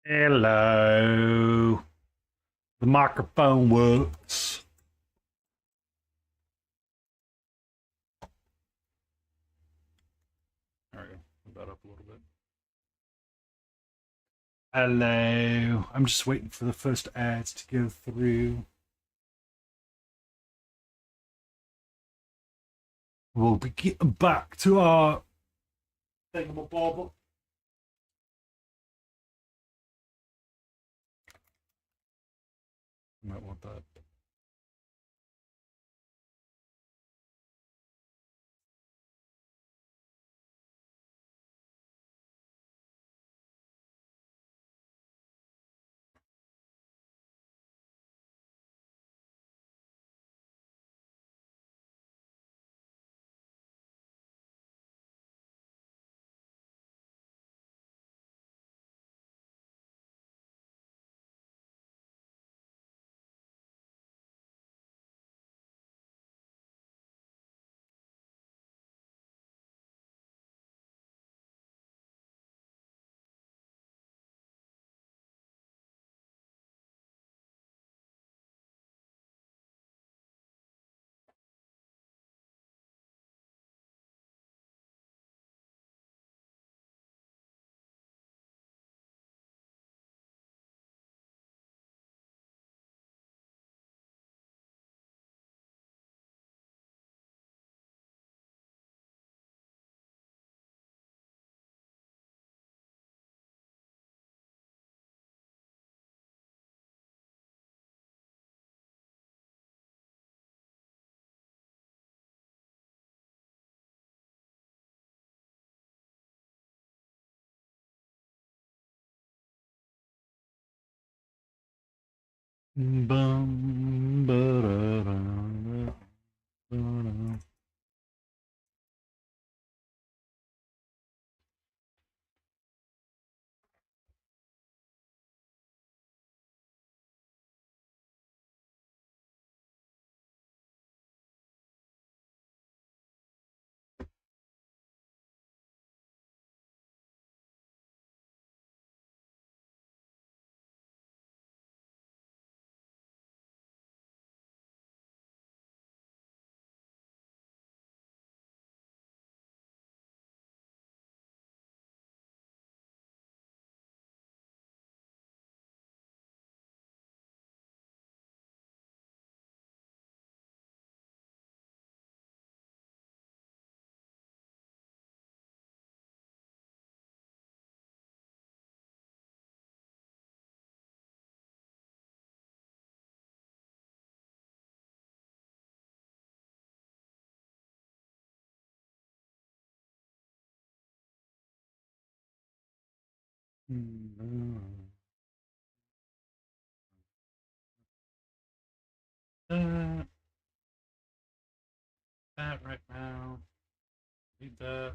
Hello. The microphone works. All right, move that up a little bit. Hello. I'm just waiting for the first ads to go through. We'll be getting back to our thingamabob. Might want that. Bum, ba-da-da, ba-da. That, that right now. Need that.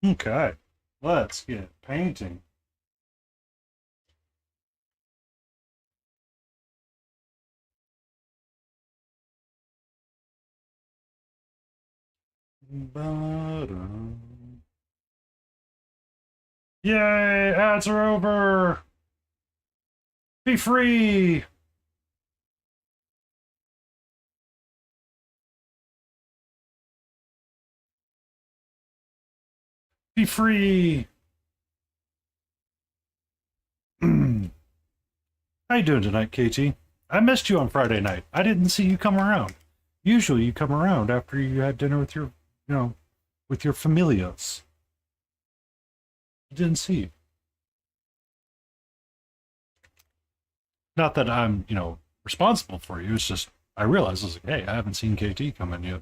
Okay, let's get painting. Yay, ads are over. Be free. Be free. How you doing tonight, Katie? I missed you on Friday night. I didn't see you come around. Usually you come around after you had dinner with your, with your familias. I didn't see you. Not that I'm, responsible for you. It's just I realized I was like, hey, I haven't seen KT come in yet.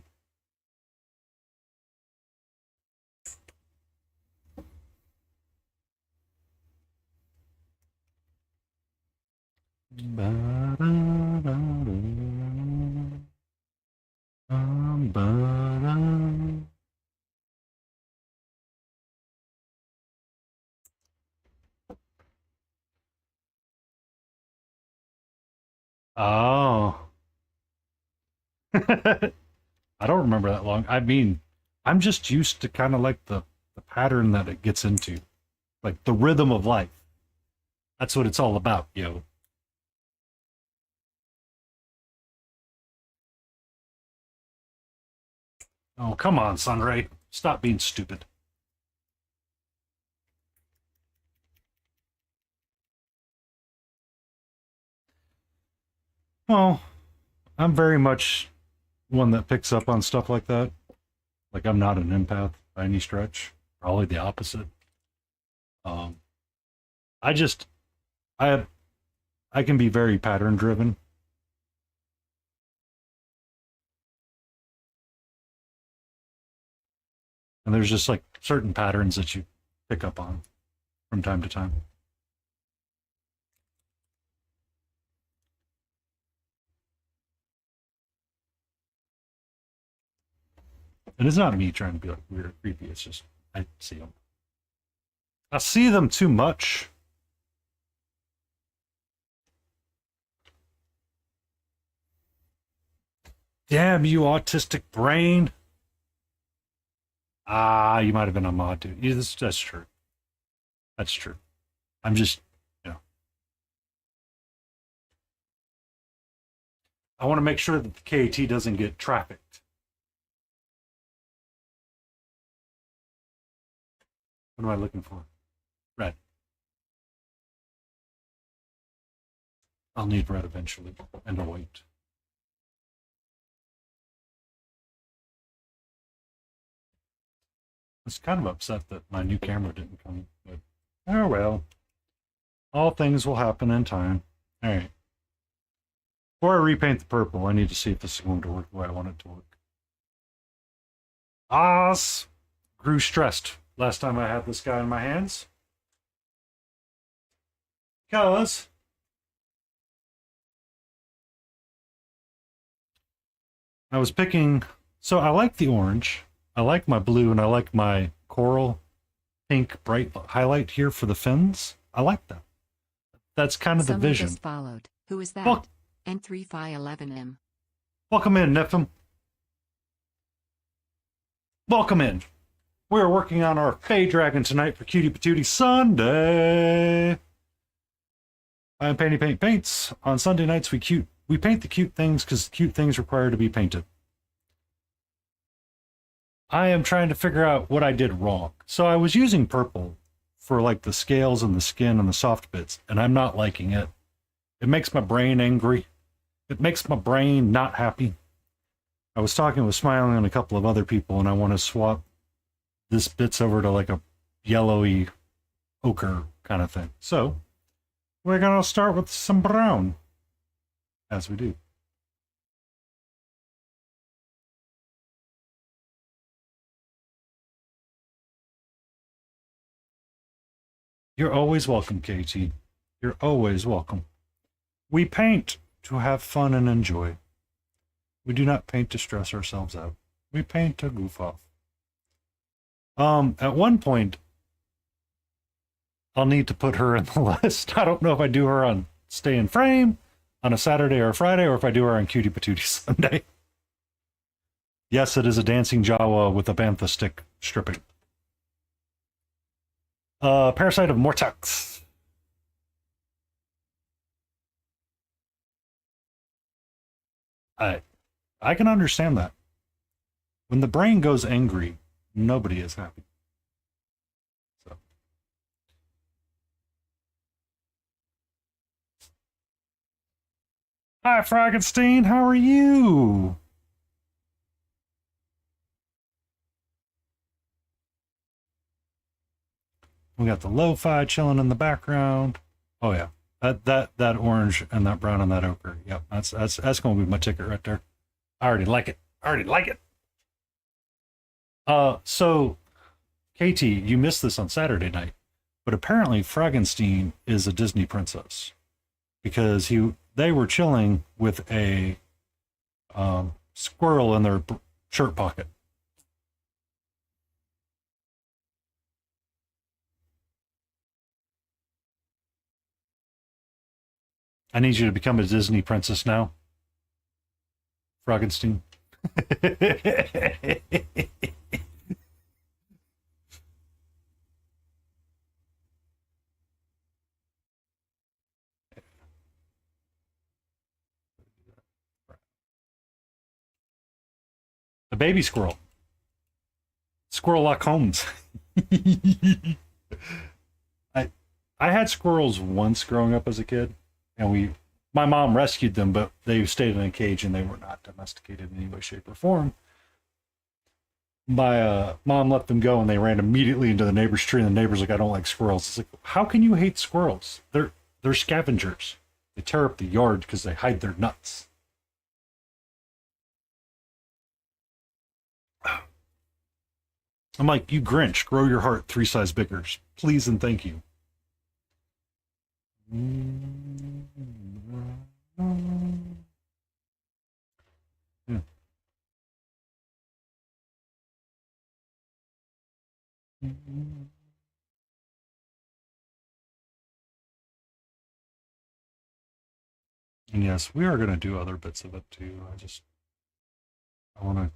Oh. I don't remember that long. I mean, I'm just used to kind of like the pattern that it gets into, like the rhythm of life. That's what it's all about, yo. Oh, come on, Sunray. Stop being stupid. Well, I'm very much one that picks up on stuff like that. Like I'm not an empath by any stretch. Probably the opposite. Um, I just I I can be very pattern driven, and there's just like certain patterns that you pick up on from time to time. And it's not me trying to be like weird or creepy. It's just I see them. I see them too much. Damn you, autistic brain. Ah, you might have been a mod dude. Yeah, that's true. That's true. I'm just, you know, I want to make sure that the KAT doesn't get trafficked. What am I looking for? Red. I'll need red eventually, and a white. I was kind of upset that my new camera didn't come, but oh well. All things will happen in time. All right. Before I repaint the purple, I need to see if this is going to work the way I want it to work. Oz grew stressed last time I had this guy in my hands. Because I was picking. So I like the orange. I like my blue, and I like my coral pink bright highlight here for the fins. I like that. That's kind of the vision. Just followed. Who is that? Well, N3511M. welcome in, Nifim. Welcome in. We're working on our Fey Dragon tonight for Cutie Patootie Sunday. I'm Paint Paints. On Sunday nights, we paint the cute things because cute things require to be painted. I am trying to figure out what I did wrong. So I was using purple for like the scales and the skin and the soft bits, and I'm not liking it. It makes my brain angry. It makes my brain not happy. I was talking with Smiling and a couple of other people, and I want to swap this bits over to like a yellowy ochre kind of thing. So we're going to start with some brown, as we do. You're always welcome, KT. You're always welcome. We paint to have fun and enjoy. We do not paint to stress ourselves out. We paint to goof off. At one point, I'll need to put her in the list. I don't know if I do her on Stay in Frame on a Saturday or a Friday, or if I do her on Cutie Patootie Sunday. Yes, it is a dancing Jawa with a bantha stick stripping. Parasite of Mortex. I I can understand that. When the brain goes angry, nobody is happy. So. Hi, Frankenstein. How are you? We got the lo-fi chilling in the background. Oh yeah, that orange and that brown and that ochre. Yep, that's gonna be my ticket right there. I already like it. I already like it. So KT, you missed this on Saturday night, but apparently Frankenstein is a Disney princess because they were chilling with a squirrel in their shirt pocket. I need you to become a Disney princess now, Frankenstein. A baby squirrel. Squirrel Lock Holmes. I I had squirrels once growing up as a kid, and my mom rescued them, but they stayed in a cage and they were not domesticated in any way, shape, or form. My mom let them go, and they ran immediately into the neighbor's tree. And the neighbor's like, "I don't like squirrels." It's like, how can you hate squirrels? They're scavengers. They tear up the yard because they hide their nuts. I'm like, you Grinch, grow your heart 3 size bigger, please and thank you. Yeah. And yes, we are going to do other bits of it too. I want to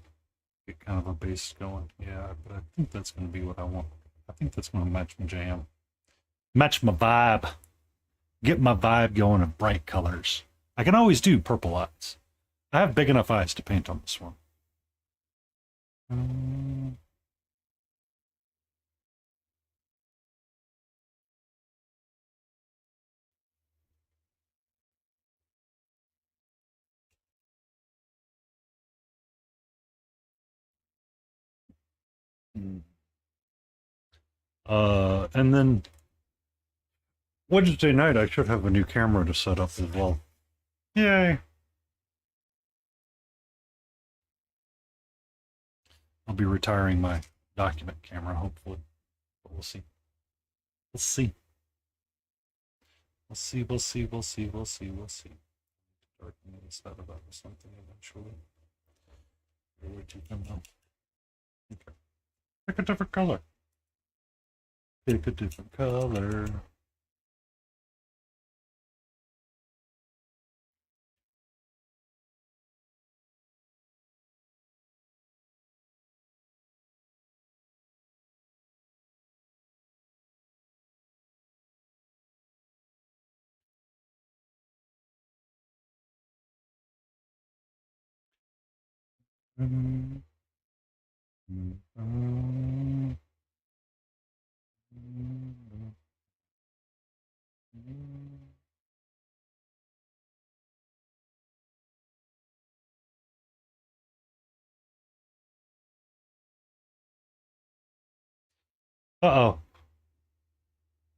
get kind of a base going. Yeah, but I think that's going to be what I want. I think that's going to match my jam, match my vibe, get my vibe going in bright colors. I can always do purple eyes. I have big enough eyes to paint on this one. And then Wednesday night, I should have a new camera to set up as well. Yay! I'll be retiring my document camera, hopefully. But we'll see. We'll see. We'll see, we'll see, we'll see, we'll see, we'll see. Darken this out about something eventually. Where to come now? Okay. Pick a different color. Pick a different color. Uh-oh.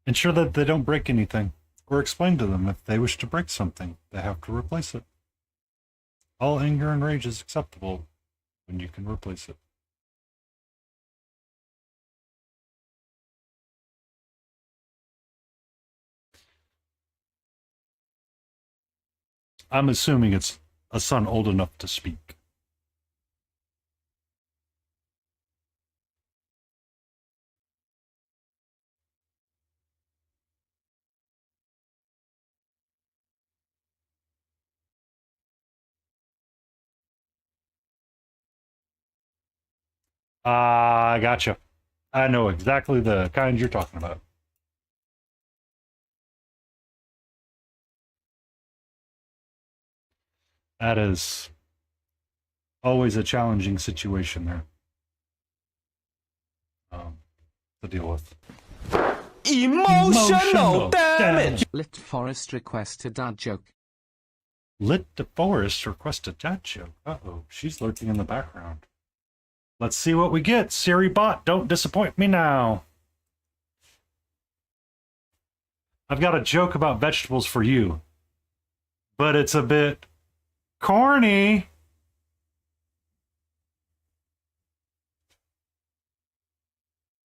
Ensure that they don't break anything, or explain to them if they wish to break something, they have to replace it. All anger and rage is acceptable when you can replace it. I'm assuming it's a son old enough to speak. I gotcha. I know exactly the kind you're talking about. That is always a challenging situation there to deal with. Emotional damage. Lit Forest request a dad joke. Lit the forest request a dad joke. Uh-oh, she's lurking in the background. Let's see what we get. Siri bot, don't disappoint me now. I've got a joke about vegetables for you, but it's a bit corny.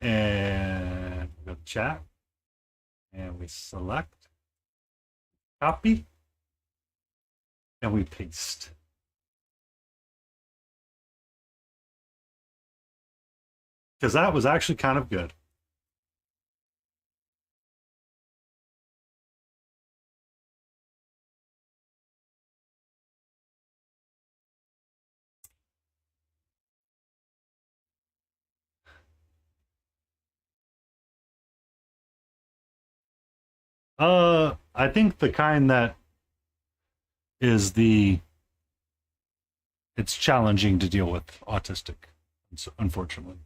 And we go to chat, and we select, copy, and we paste. Because that was actually kind of good. I think the kind that is it's challenging to deal with autistic, unfortunately.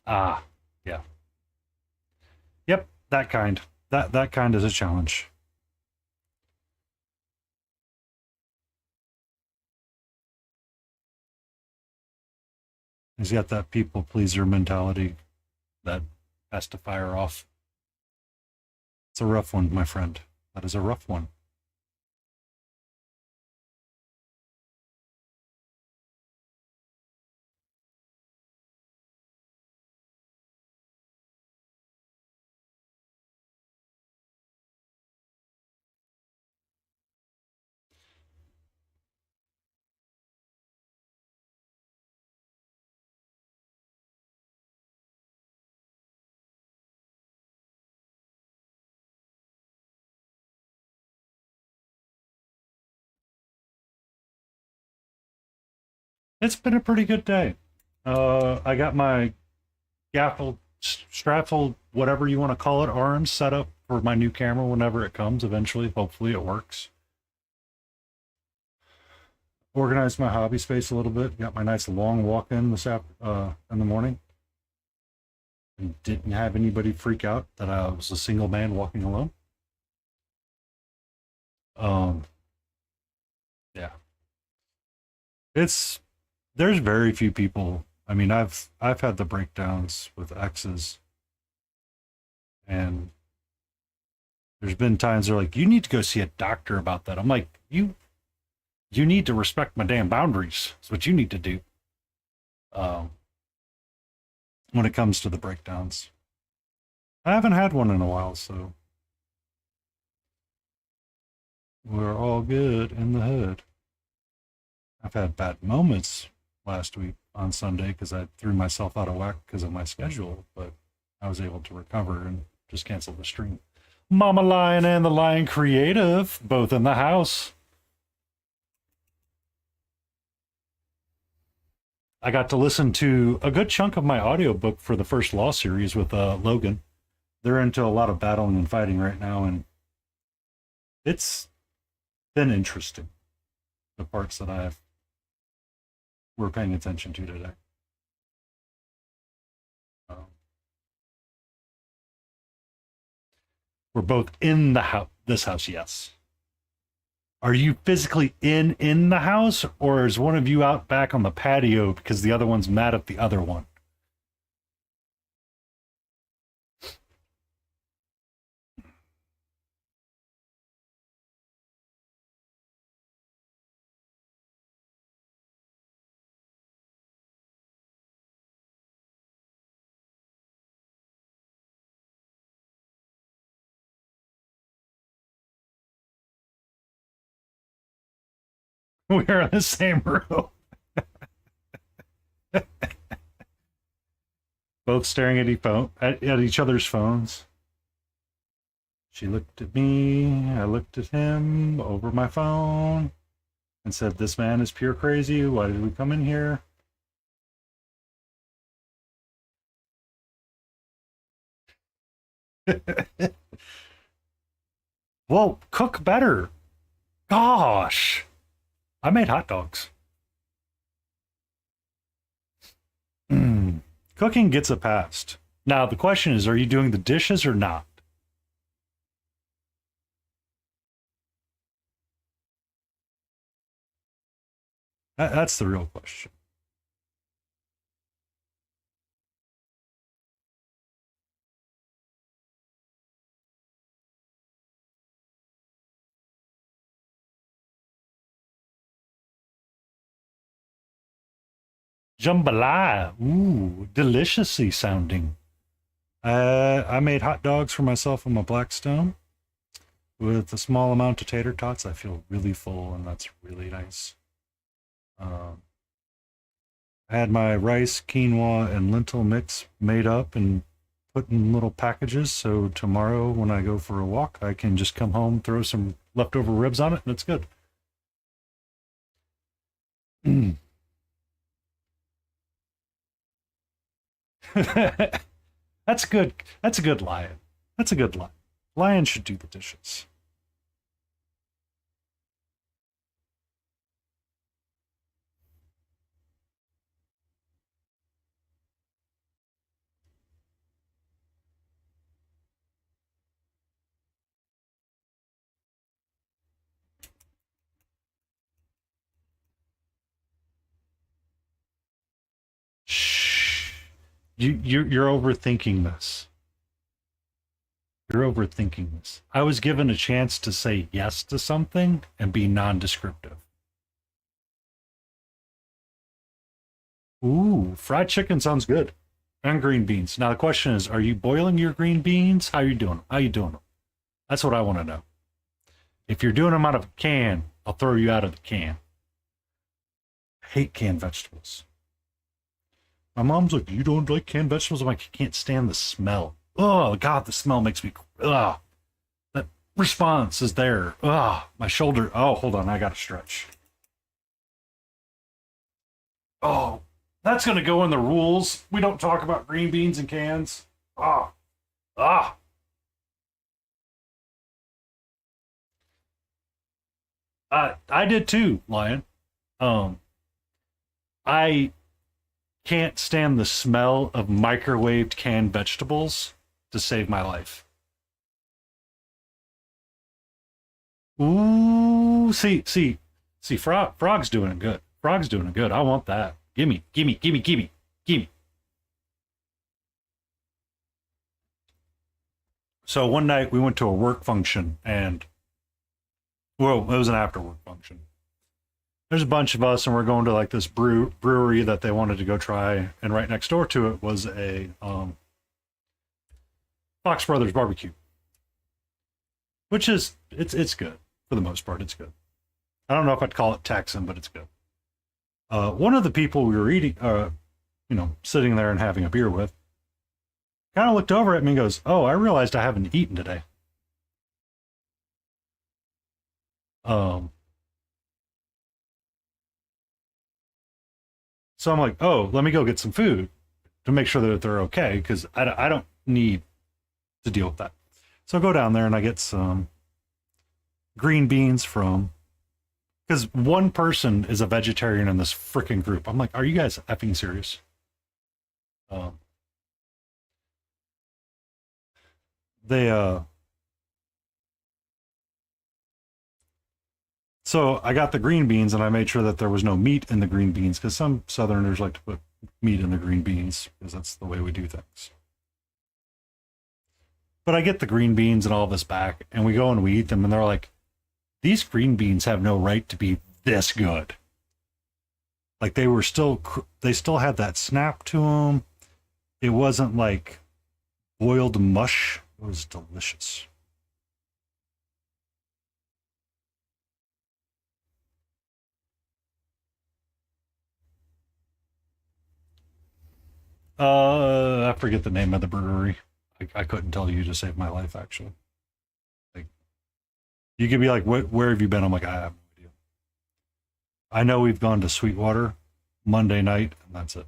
Ah, yeah. Yep, that kind. That kind is a challenge. He's got that people pleaser mentality that has to fire off. It's a rough one, my friend. That is a rough one. It's been a pretty good day. I got my gaffle, straffle, whatever you want to call it, arms set up for my new camera whenever it comes eventually. Hopefully it works. Organized my hobby space a little bit. Got my nice long walk in in the morning. And didn't have anybody freak out that I was a single man walking alone. Yeah. There's very few people. I mean, I've had the breakdowns with exes, and there's been times they're like, you need to go see a doctor about that. I'm like, you need to respect my damn boundaries. That's what you need to do. When it comes to the breakdowns, I haven't had one in a while, so we're all good in the hood. I've had bad moments last week on Sunday because I threw myself out of whack because of my schedule, but I was able to recover and just cancel the stream. Mama Lion and the Lion Creative, both in the house. I got to listen to a good chunk of my audiobook for the first Law series with Logan. They're into a lot of battling and fighting right now, and it's been interesting, the parts that we're paying attention to today. We're both in this house, yes. Are you physically in the house, or is one of you out back on the patio because the other one's mad at the other one? We're in the same room. both staring at each other's phones. She looked at me, I looked at him over my phone and said, "This man is pure crazy. Why did we come in here?" Well, cook better. Gosh. I made hot dogs. Cooking gets a pass. Now, the question is, are you doing the dishes or not? That's the real question. Jambalaya. Ooh, deliciously sounding. I made hot dogs for myself in my Blackstone with a small amount of tater tots. I feel really full, and that's really nice. Um, I had my rice, quinoa, and lentil mix made up and put in little packages. So tomorrow, when I go for a walk, I can just come home, throw some leftover ribs on it, and it's good. That's good. That's a good lion. That's a good lion. Lion should do the dishes. Shh. You're overthinking this. You're overthinking this. I was given a chance to say yes to something and be non-descriptive. Ooh, fried chicken sounds good. And green beans. Now the question is, are you boiling your green beans? How are you doing them? How you doing them? That's what I want to know. If you're doing them out of a can, I'll throw you out of the can. I hate canned vegetables. My mom's like, "You don't like canned vegetables?" I'm like, "I can't stand the smell. Oh God, the smell makes me. Ugh. That response is there. Ugh, my shoulder. Oh, hold on, I gotta stretch. Oh, that's gonna go in the rules. We don't talk about green beans in cans. Ah, ah. I did too, Lion. Um, I can't stand the smell of microwaved canned vegetables to save my life. Ooh, see, Frog's doing it good. Frog's doing it good. I want that. Gimme, gimme, gimme, gimme, gimme. So one night we went to a work function, and well, it was an after work function. There's a bunch of us, and we're going to like this brewery that they wanted to go try, and right next door to it was a Fox Brothers barbecue, which is it's good for the most part. It's good. I don't know if I'd call it Texan, but it's good. One of the people we were eating, sitting there and having a beer with, kind of looked over at me and goes, "Oh, I realized I haven't eaten today." Um, so I'm like, "Oh, let me go get some food to make sure that they're okay because I don't need to deal with that." So I go down there and I get some green beans from because one person is a vegetarian in this freaking group. I'm like, "Are you guys effing serious?" Um, they So I got the green beans and I made sure that there was no meat in the green beans because some Southerners like to put meat in the green beans because that's the way we do things. But I get the green beans and all this back, and we go and we eat them, and they're like, "These green beans have no right to be this good." Like they still had that snap to them. It wasn't like boiled mush. It was delicious. I forget the name of the brewery. I couldn't tell you to save my life, actually. Like, you could be like, where have you been? I'm like, I have no idea. I know we've gone to Sweetwater Monday night, and that's it.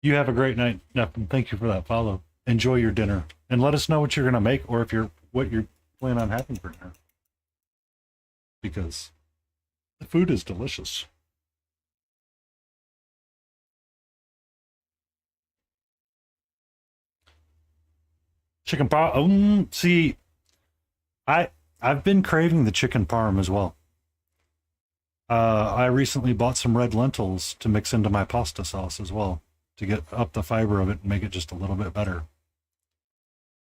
You have a great night, Nephin. Thank you for that follow. Enjoy your dinner, and let us know what you're gonna make, or if you're what you're planning on having for dinner, because the food is delicious. Chicken parm. See, I I've been craving the chicken parm as well. I recently bought some red lentils to mix into my pasta sauce as well to get up the fiber of it and make it just a little bit better.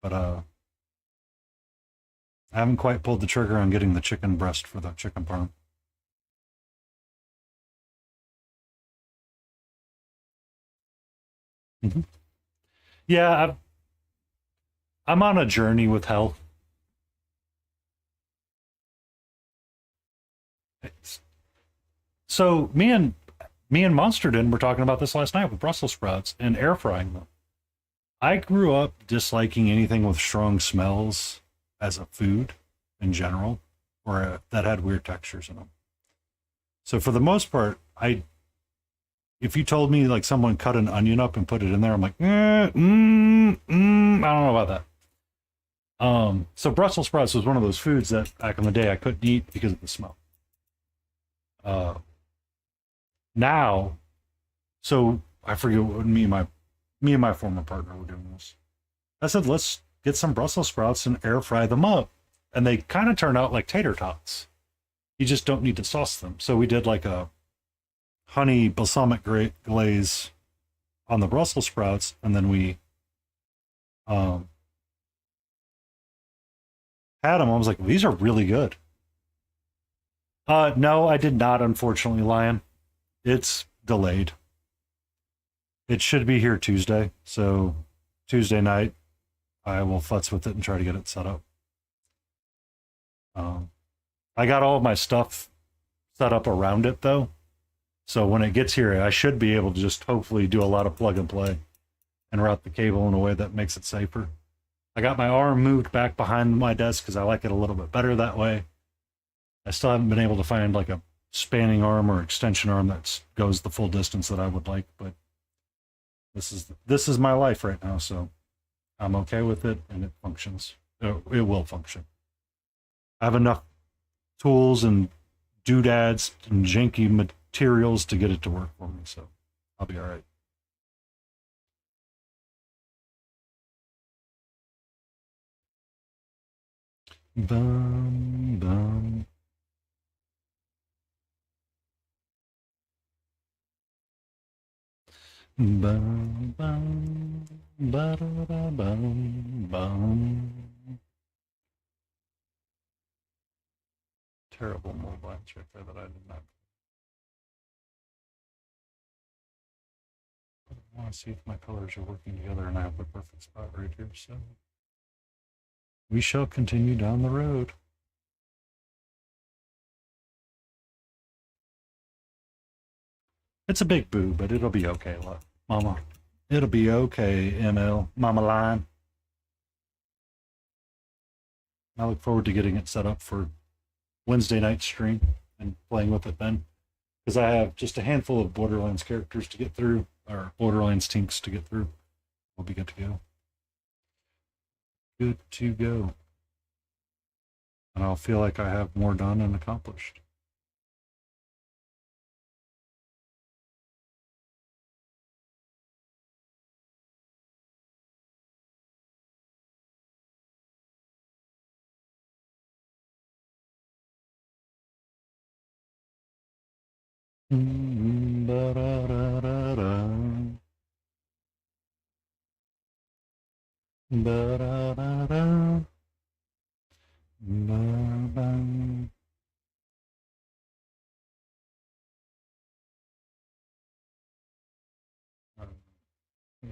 But I haven't quite pulled the trigger on getting the chicken breast for the chicken parm. Mm-hmm. Yeah, I'm on a journey with health. So me and Monsterden were talking about this last night with Brussels sprouts and air frying them. I grew up disliking anything with strong smells as a food in general, or that had weird textures in them. So for the most part, if you told me like someone cut an onion up and put it in there, I'm like, I don't know about that. So Brussels sprouts was one of those foods that back in the day I couldn't eat because of the smell. Uh, Now, so I forget what me and my former partner were doing this. I said, let's get some Brussels sprouts and air fry them up, and they kind of turn out like tater tots. You just don't need to sauce them. So we did like a honey balsamic glaze on the Brussels sprouts, and then we um, had them. I was like, these are really good. No, I did not, unfortunately, Lion. It's delayed. It should be here Tuesday. So Tuesday night, I will futz with it and try to get it set up. Um, I got all of my stuff set up around it though. So when it gets here, I should be able to just hopefully do a lot of plug and play and route the cable in a way that makes it safer. I got my arm moved back behind my desk because I like it a little bit better that way. I still haven't been able to find like a spanning arm or extension arm that goes the full distance that I would like, but this is my life right now, so I'm okay with it and it functions. It will function. I have enough tools and doodads and janky materials to get it to work for me, so I'll be all right. Bum, bum. Bum, bum, ba-da-da-bum, bum. Terrible mobile check there that I did not. I want to see if my colors are working together and I have the perfect spot right here. So we shall continue down the road. It's a big boo, but it'll be okay, Mama. It'll be okay, ML. Mama Line. I look forward to getting it set up for Wednesday night stream and playing with it then. Because I have just a handful of Borderlands characters to get through, or Borderlands tinks to get through. We'll be good to go. Good to go. And I'll feel like I have more done and accomplished. Ba-da-da-da-da. Ba-da-da-da. Ba-ba.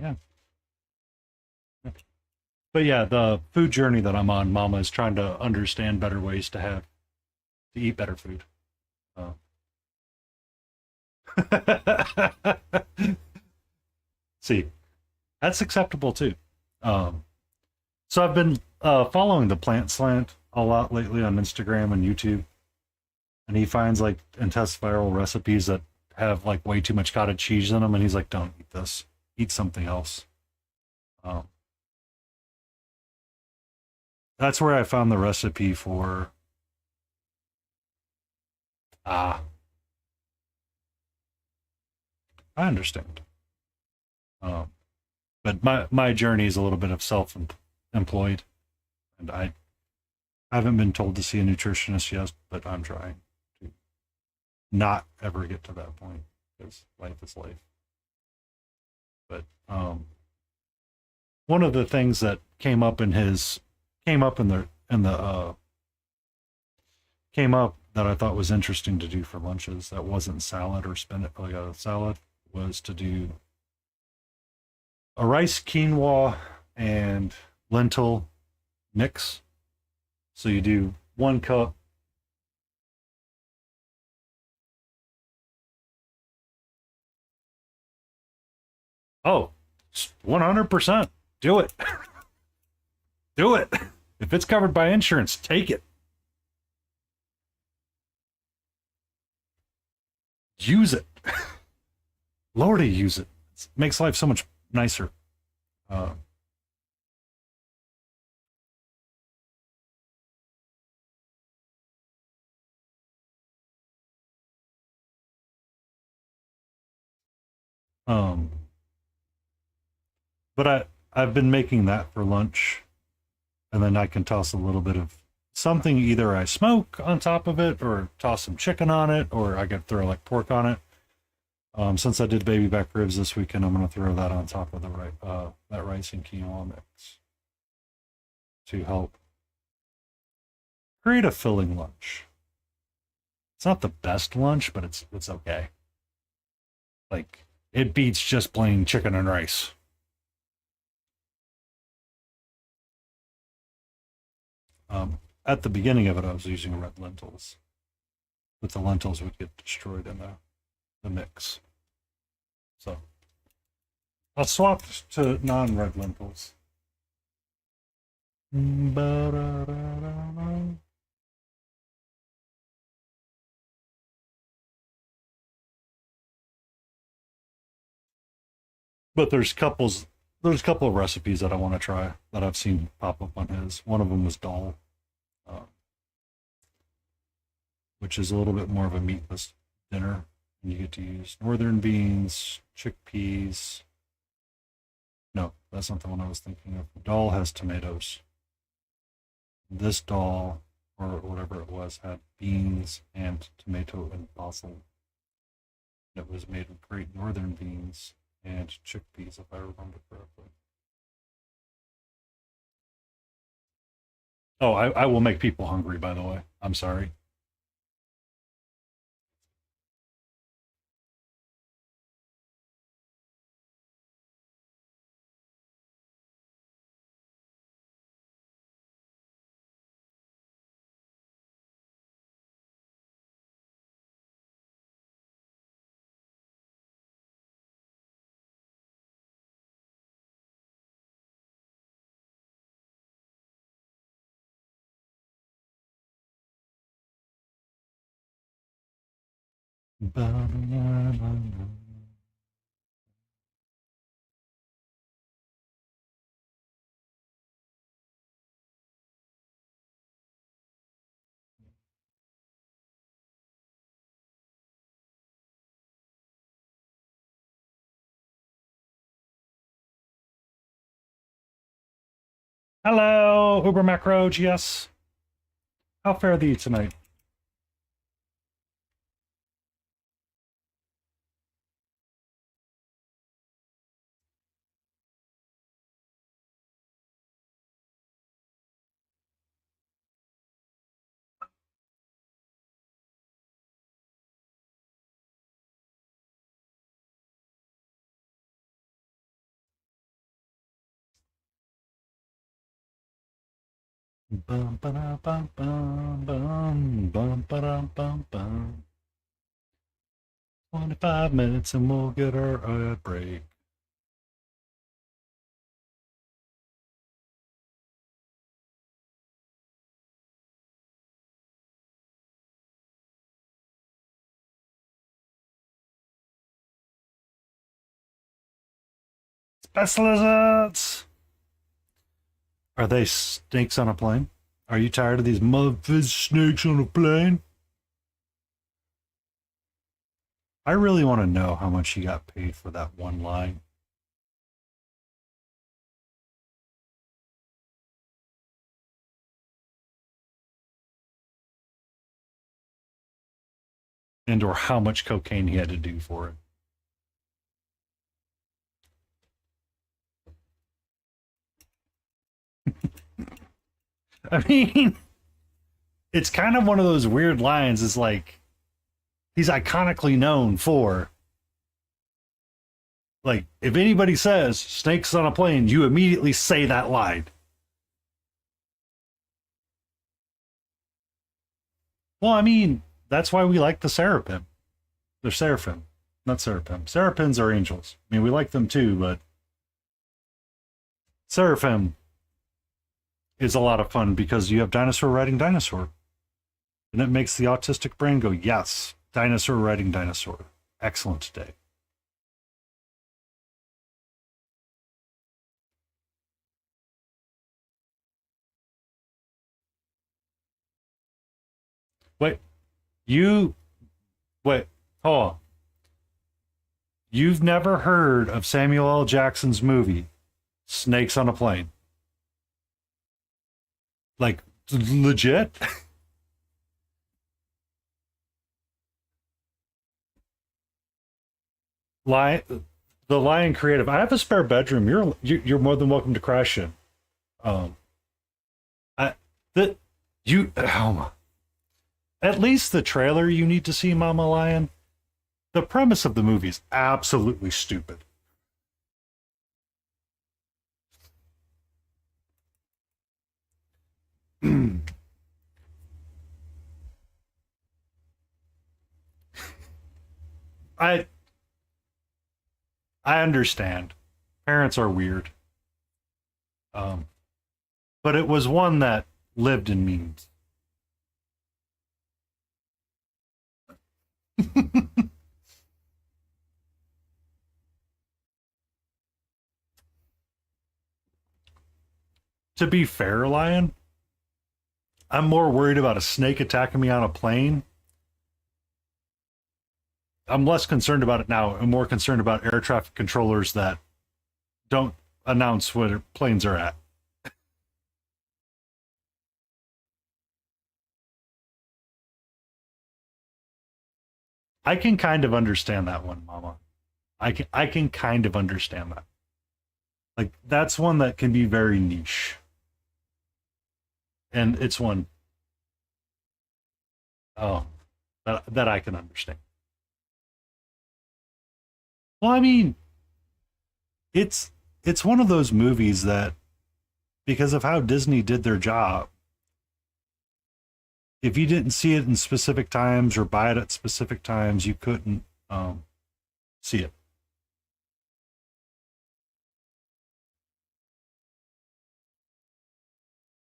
Yeah. But yeah, the food journey that I'm on, Mama is trying to understand better ways to eat better food. Uh, see, that's acceptable too. Um, so I've been following the Plant Slant a lot lately on Instagram and YouTube, and he finds like and tests viral recipes that have like way too much cottage cheese in them, and he's like, "Don't eat this. Eat something else." Um, that's where I found the recipe for ah, I understand. Um, but my journey is a little bit of self-employed, and I haven't been told to see a nutritionist yet, but I'm trying to not ever get to that point because life is life. But one of the things that came up in the came up that I thought was interesting to do for lunches that wasn't salad or spinach like a salad was to do a rice quinoa and lentil mix. So you do 1 cup. Oh, 100%. Do it. Do it. If it's covered by insurance, take it. Use it. Lordy, use it. It makes life so much nicer. Uh, um, but I've been making that for lunch, and then I can toss a little bit of something. Either I smoke on top of it, or toss some chicken on it, or I could throw like pork on it. Since I did baby back ribs this weekend, I'm gonna throw that on top of the that rice and quinoa mix to help create a filling lunch. It's not the best lunch, but it's okay. Like it beats just plain chicken and rice. At the beginning of it, I was using red lentils, but the lentils would get destroyed in the mix. So I'll swap to non-red lentils. But there's a couple of recipes that I want to try that I've seen pop up on his. One of them was dal, uh, which is a little bit more of a meatless dinner. And you get to use northern beans, chickpeas. No, that's not the one I was thinking of. Dal has tomatoes. This dal, or whatever it was, had beans and tomato and basil. It was made with great northern beans and chickpeas, if I remember correctly. Oh, I will make people hungry, by the way. I'm sorry. Hello, Uber Macro GS. How fare thee tonight? Bum, ba-da, bum, bum, bum, bum, ba-dum, bum, bum. 25 minutes and we'll get our break. Space lizards! Are they snakes on a plane? Are you tired of these mudfish snakes on a plane? I really want to know how much he got paid for that one line. And or how much cocaine he had to do for it. I mean, it's kind of one of those weird lines. It's like he's iconically known for, like, if anybody says snakes on a plane, you immediately say that line. Well, I mean, that's why we like the seraphim. They're seraphim, not seraphim. Seraphims are angels. I mean, we like them too, but seraphim is a lot of fun because you have dinosaur riding dinosaur. And it makes the autistic brain go, yes, dinosaur riding dinosaur. Excellent day. Wait, you, wait, hold on. You've never heard of Samuel L. Jackson's movie, Snakes on a Plane? Like, legit? Lion, the Lion Creative. I have a spare bedroom. You're more than welcome to crash in. Um, I the you at least the trailer you need to see, Mama Lion. The premise of the movie is absolutely stupid. I I understand. Parents are weird. Um, but it was one that lived in memes. To be fair, Lion, I'm more worried about a snake attacking me on a plane. I'm less concerned about it now. I'm more concerned about air traffic controllers that don't announce where planes are at. I can kind of understand that one, Mama. I can kind of understand that. Like that's one that can be very niche. And it's one oh that I can understand. Well, I mean, it's one of those movies that because of how Disney did their job, if you didn't see it in specific times or buy it at specific times, you couldn't see it.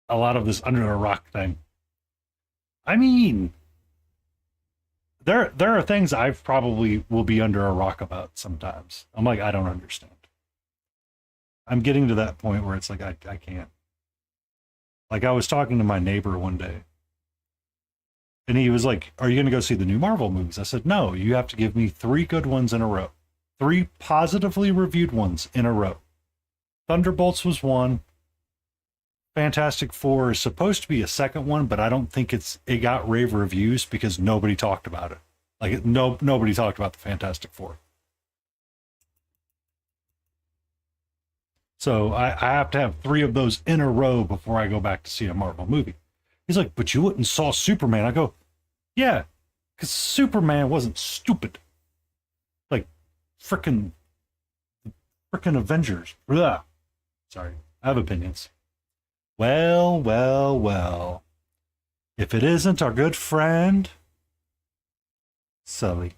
A lot of this under a rock thing. I mean, there are things I probably will be under a rock about sometimes. I'm like, I don't understand. I'm getting to that point where it's like I can't. Like I was talking to my neighbor one day, and he was like, "Are you going to go see the new Marvel movies?" I said, "No, you have to give me three good ones in a row, three positively reviewed ones in a row." Thunderbolts was one. Fantastic Four is supposed to be a second one, but I don't think it got rave reviews because nobody talked about it. Like no nobody talked about the Fantastic Four. So I have to have three of those in a row before I go back to see a Marvel movie. He's like, but you wouldn't saw Superman. I go, yeah, because Superman wasn't stupid. Like frickin' Avengers. Blah. Sorry, I have opinions. Well, well, well. If it isn't our good friend, Sully.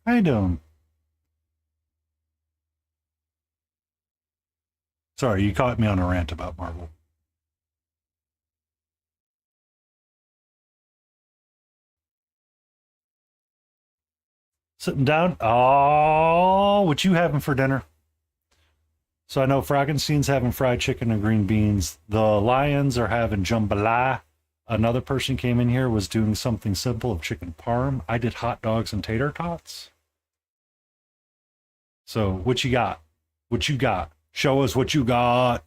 How you doing? Sorry, you caught me on a rant about Marvel. Sitting down. Oh, what you having for dinner? So I know Frankenstein's having fried chicken and green beans. The Lions are having jambalaya. Another person came in here, was doing something simple of chicken parm. I did hot dogs and tater tots. So what you got? What you got? Show us what you got.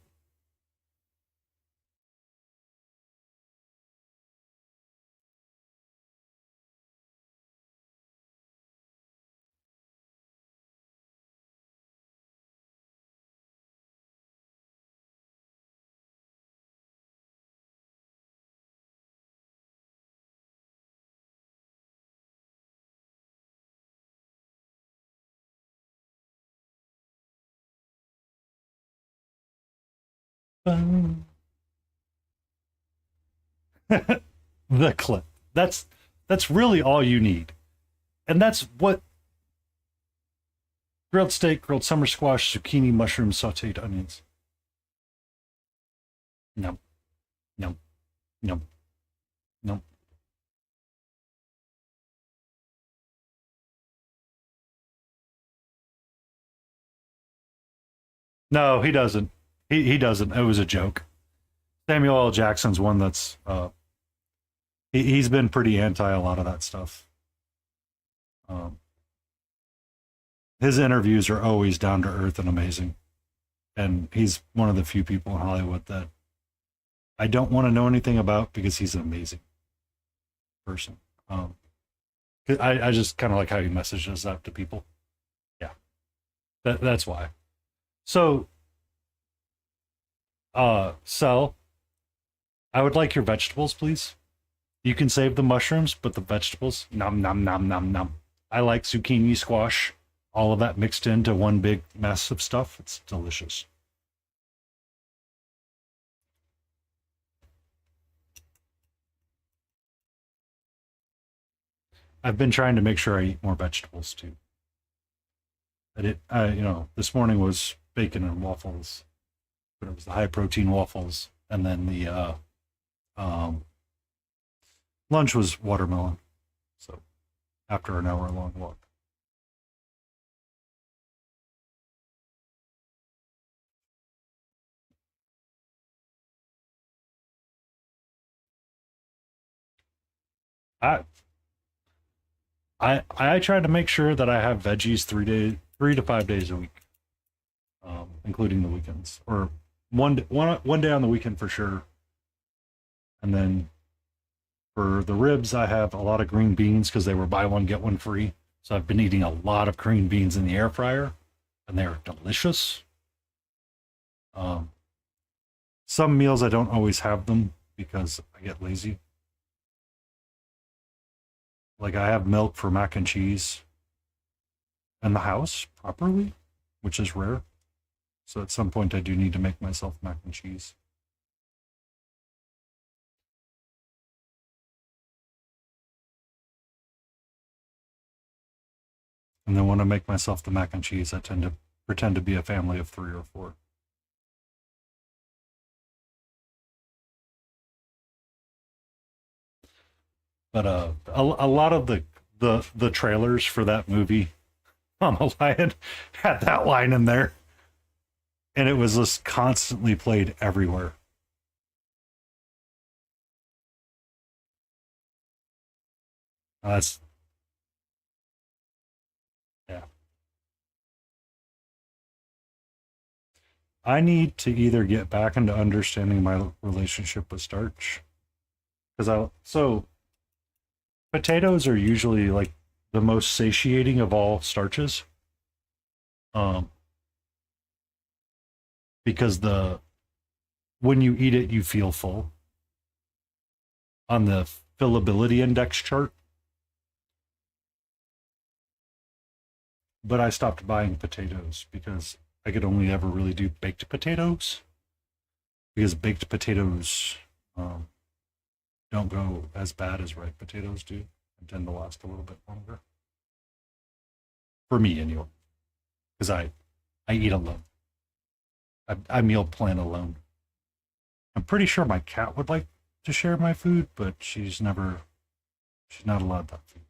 The clip. That's really all you need. And that's what grilled steak, grilled summer squash, zucchini, mushrooms, sauteed onions. No, no, no, no. No, he doesn't. He doesn't. It was a joke. Samuel L. Jackson's one that's he's been pretty anti a lot of that stuff. Um, his interviews are always down to earth and amazing, and he's one of the few people in Hollywood that I don't want to know anything about because he's an amazing person. I just kind of like how he messages that to people. Yeah, that's why. So, Sel, I would like your vegetables, please. You can save the mushrooms, but the vegetables, nom nom nom nom nom. I like zucchini, squash, all of that mixed into one big mess of stuff. It's delicious. I've been trying to make sure I eat more vegetables too. This morning was bacon and waffles, but it was the high protein waffles, and then the um, lunch was watermelon. So after an hour long walk. I I try to make sure that I have veggies 3 to 5 days a week, including the weekends, or one day on the weekend for sure. And then for the ribs, I have a lot of green beans because they were buy one get one free. So I've been eating a lot of green beans in the air fryer, and they're delicious. Um, some meals I don't always have them because I get lazy. Like I have milk for mac and cheese in the house properly, which is rare. So at some point, I do need to make myself mac and cheese. And then when I make myself the mac and cheese, I tend to pretend to be a family of 3 or 4. But a lot of the trailers for that movie, Mama Lion, had that line in there, and it was just constantly played everywhere. That's yeah. I need to either get back into understanding my relationship with starch because I so potatoes are usually like the most satiating of all starches. Um, because the when you eat it, you feel full on the fillability index chart. But I stopped buying potatoes because I could only ever really do baked potatoes. because baked potatoes um, don't go as bad as ripe potatoes do and tend to last a little bit longer. For me, anyway, because I eat alone. I meal plan alone. I'm pretty sure my cat would like to share my food, but she's not allowed that food.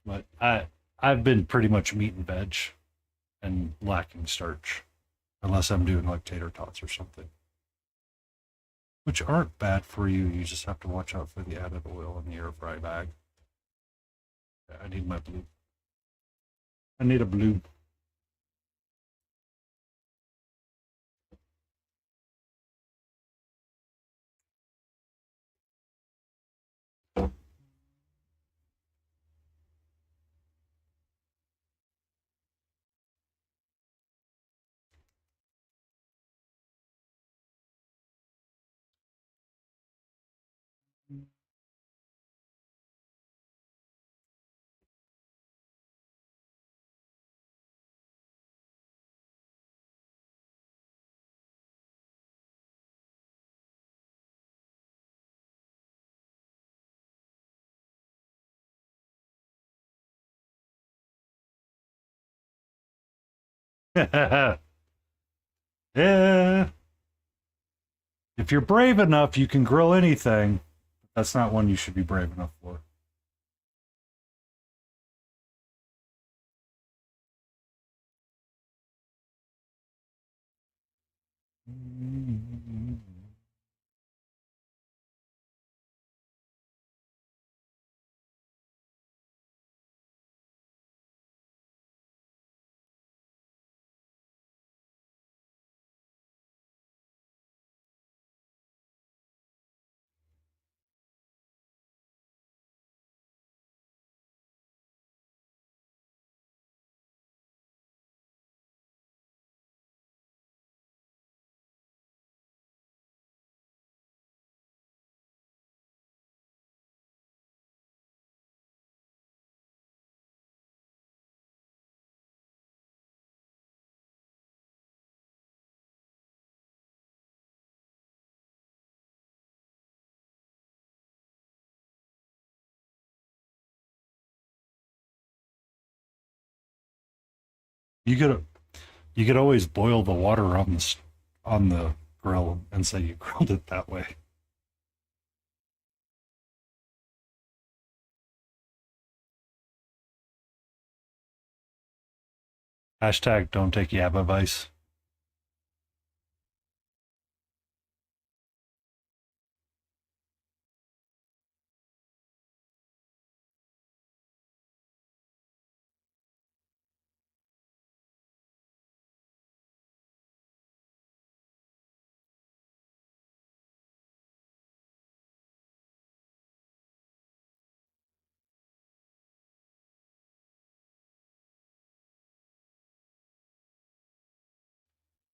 But I've been pretty much meat and veg and lacking starch, unless I'm doing like tater tots or something, which aren't bad for you. You just have to watch out for the added oil in the air fry bag. I need my blue. I need a blue. Yeah. If you're brave enough, you can grill anything. That's not one you should be brave enough for. You could you could always boil the water on on the grill and say you grilled it that way. Hashtag don't take yab advice.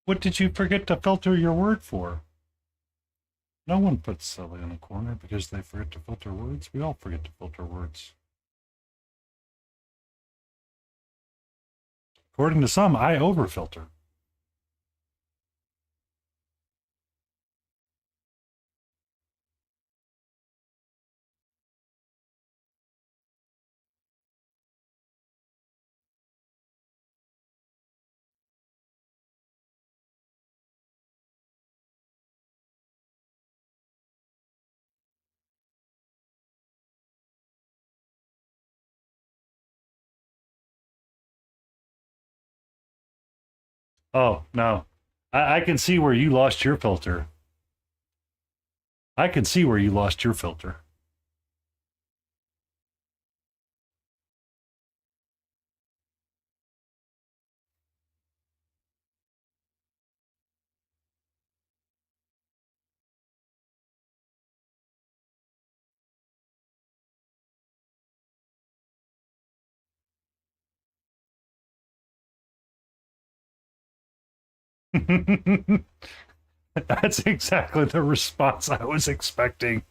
What did you forget to filter your word for? No one puts Sully in a corner because they forget to filter words. We all forget to filter words. According to some, I overfilter. Oh, no. I can see where you lost your filter. I can see where you lost your filter. That's exactly the response I was expecting.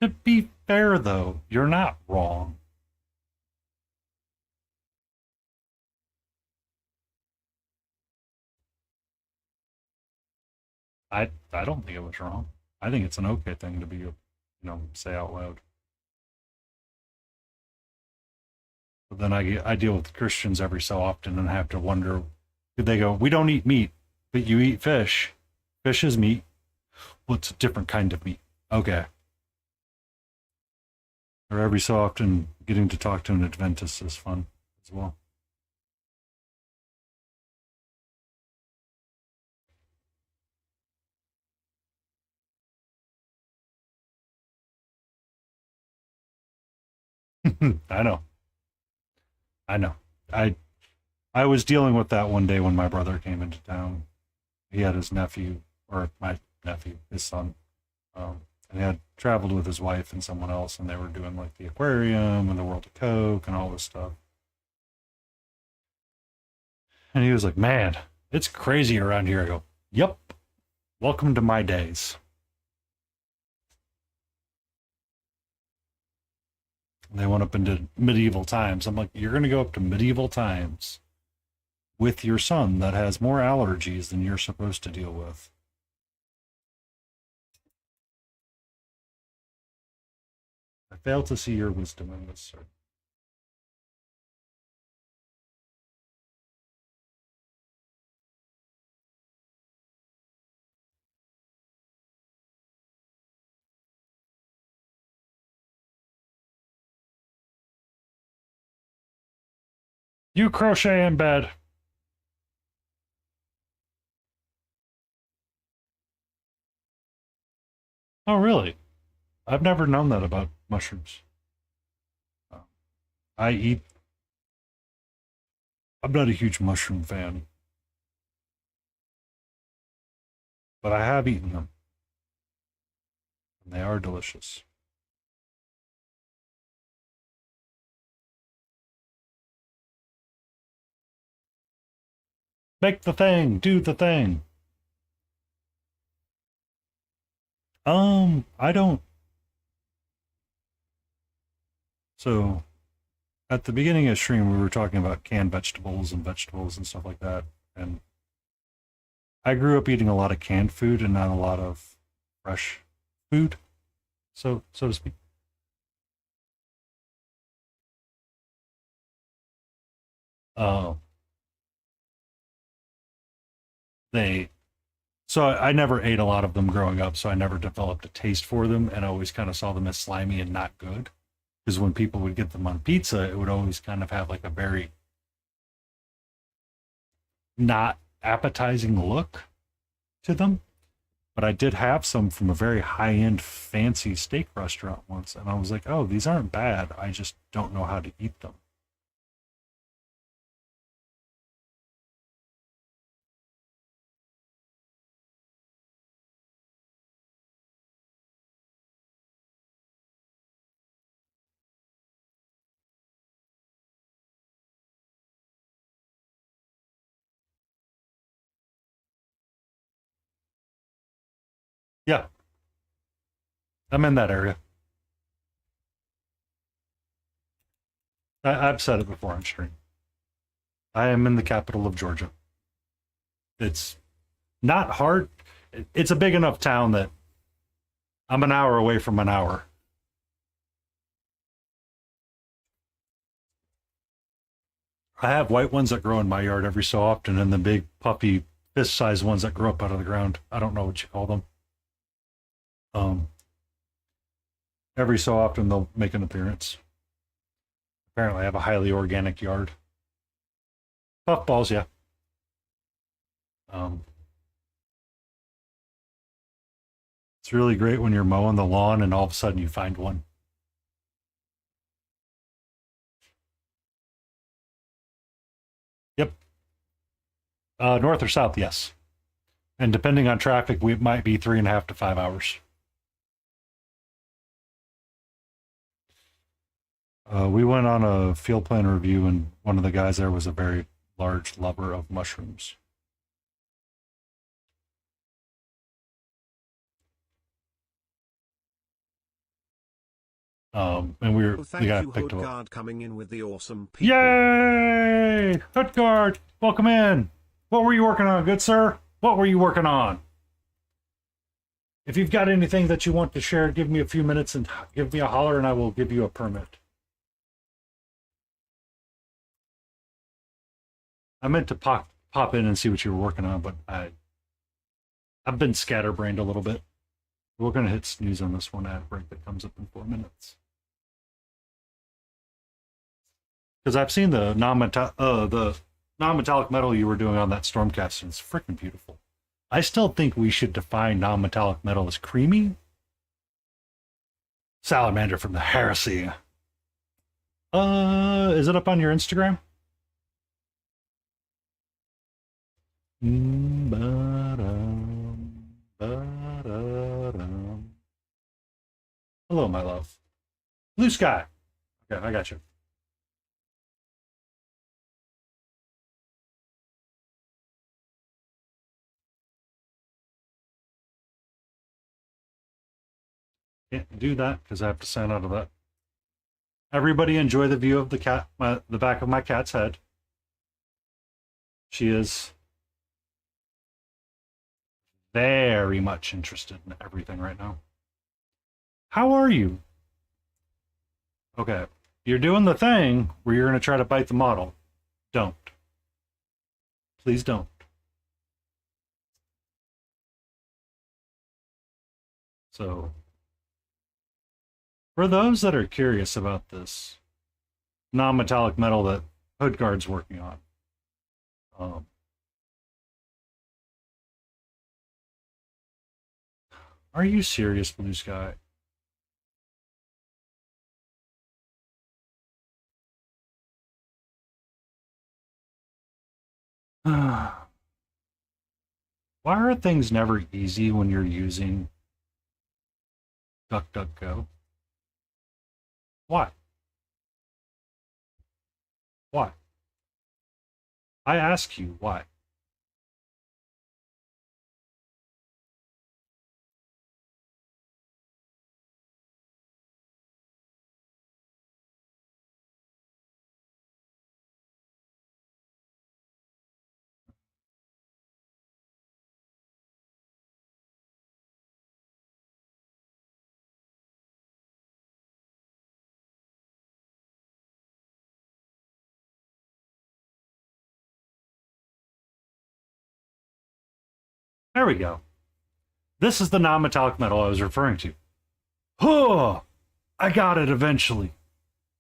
To be fair, though, you're not wrong. I don't think it was wrong. I think it's an okay thing to be, say out loud. But then I deal with Christians every so often and have to wonder, they go, we don't eat meat, but you eat fish. Fish is meat. Well, it's a different kind of meat. Okay. Or every so often, getting to talk to an Adventist is fun as well. I know. I know. I I was dealing with that one day when my brother came into town. He had his nephew, or my nephew, his son, and he had traveled with his wife and someone else, and they were doing like the aquarium and the World of Coke and all this stuff. And he was like, "Man, it's crazy around here." I go, "Yep, welcome to my days." And they went up into medieval times. I'm like, "You're going to go up to medieval times with your son that has more allergies than you're supposed to deal with." I fail to see your wisdom in this, sir. You crochet in bed. Oh, really? I've never known that about mushrooms. Uh, I eat. I'm not a huge mushroom fan, but I have eaten them, and they are delicious. Make the thing. Do the thing. I don't. So at the beginning of stream, we were talking about canned vegetables and stuff like that, and I grew up eating a lot of canned food and not a lot of fresh food, so to speak. Uh, they So I never ate a lot of them growing up, so I never developed a taste for them, and I always kind of saw them as slimy and not good. Because when people would get them on pizza, it would always kind of have like a very not appetizing look to them. But I did have some from a very high end, fancy steak restaurant once, and I was like, oh, these aren't bad. I just don't know how to eat them. Yeah, I'm in that area. I've said it before on stream. I am in the capital of Georgia. It's not hard. It's a big enough town that I'm an hour away from an hour. I have white ones that grow in my yard every so often, and the big puffy fist-sized ones that grow up out of the ground. I don't know what you call them. Um, every so often they'll make an appearance. Apparently, I have a highly organic yard. Puffballs, yeah. Um, it's really great when you're mowing the lawn and all of a sudden you find one. Yep. North or south, yes. And depending on traffic, we might be 3.5 to 5 hours. We went on a field plan review, and one of the guys there was a very large lover of mushrooms. And we Oh, thank got you, picked up. Hoodguard, coming in with the awesome people. Yay! Hoodguard, welcome in. What were you working on, good sir? What were you working on? If you've got anything that you want to share, give me a few minutes and give me a holler, and I will give you a permit. I meant to pop in and see what you were working on, but I've been scatterbrained a little bit. We're going to hit snooze on this one ad break that comes up in 4 minutes. Because I've seen the non-metallic metal you were doing on that Stormcast, and it's freaking beautiful. I still think we should define non-metallic metal as creamy. Salamander from the Heresy. Is it up on your Instagram? Hello, my love. Blue sky. Okay, I got you. Can't do that because I have to sign out of that. Everybody enjoy the view of the cat, the back of my cat's head. She is very much interested in everything right now. How are you? Okay, you're doing the thing where you're going to try to bite the model. Don't. Please don't. So, for those that are curious about this non-metallic metal that Hoodguard's working on, are you serious, Blue Sky? Why are things never easy when you're using DuckDuckGo? Why? Why? I ask you, why? There we go. This is the non-metallic metal I was referring to. Oh, I got it eventually.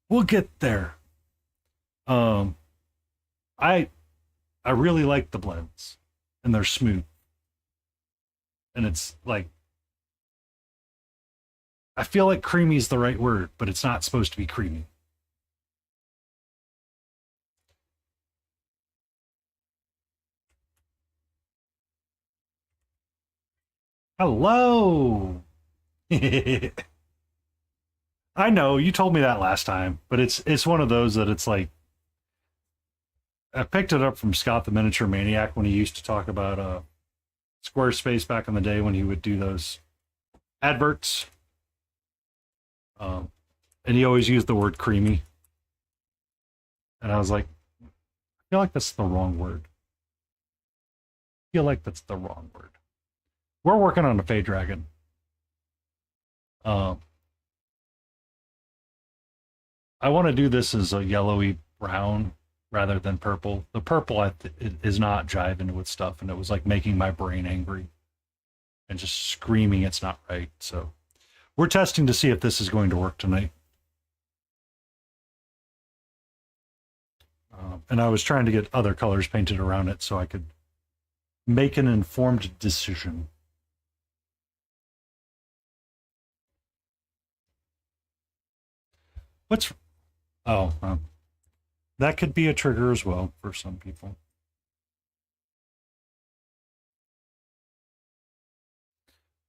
We'll get there. I really like the blends, and they're smooth. And it's like, I feel like creamy is the right word, but it's not supposed to be creamy. Hello. I know you told me that last time, but it's one of those that it's like, I picked it up from Scott the Miniature Maniac when he used to talk about Squarespace back in the day when he would do those adverts. And he always used the word creamy. And I was like, I feel like that's the wrong word. I feel like that's the wrong word. We're working on a Fey Dragon. I want to do this as a yellowy brown rather than purple. The purple is not jiving with stuff, and it was like making my brain angry and just screaming it's not right. So we're testing to see if this is going to work tonight. And I was trying to get other colors painted around it so I could make an informed decision. What's oh, that could be a trigger as well for some people.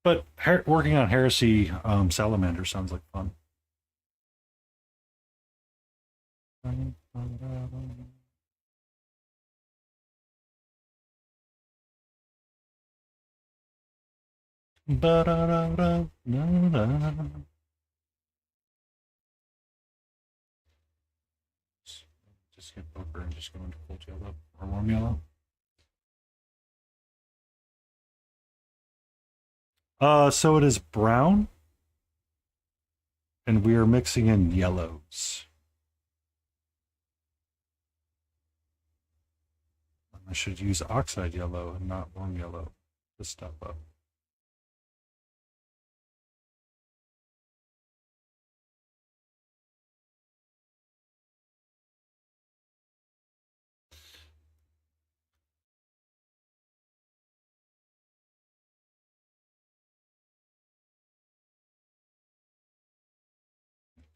But working on Heresy Salamander sounds like fun. Just hit poker and just go into full yellow or warm yellow. So it is brown, and we are mixing in yellows. I should use oxide yellow and not warm yellow to step up.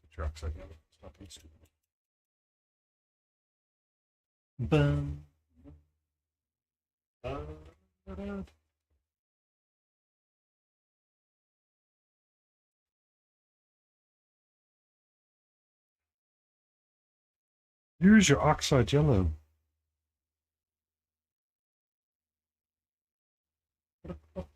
Get your oxide yellow. Stop being stupid. Boom. Here's your oxide yellow. There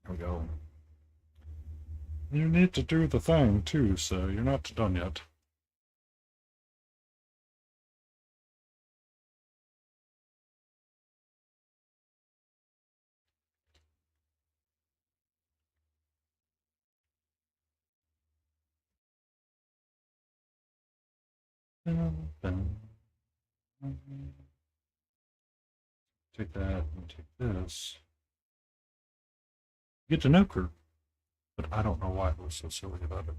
we go. You need to do the thing too, so you're not done yet. Take that and take this. Get an ochre, but I don't know why I was so silly about it.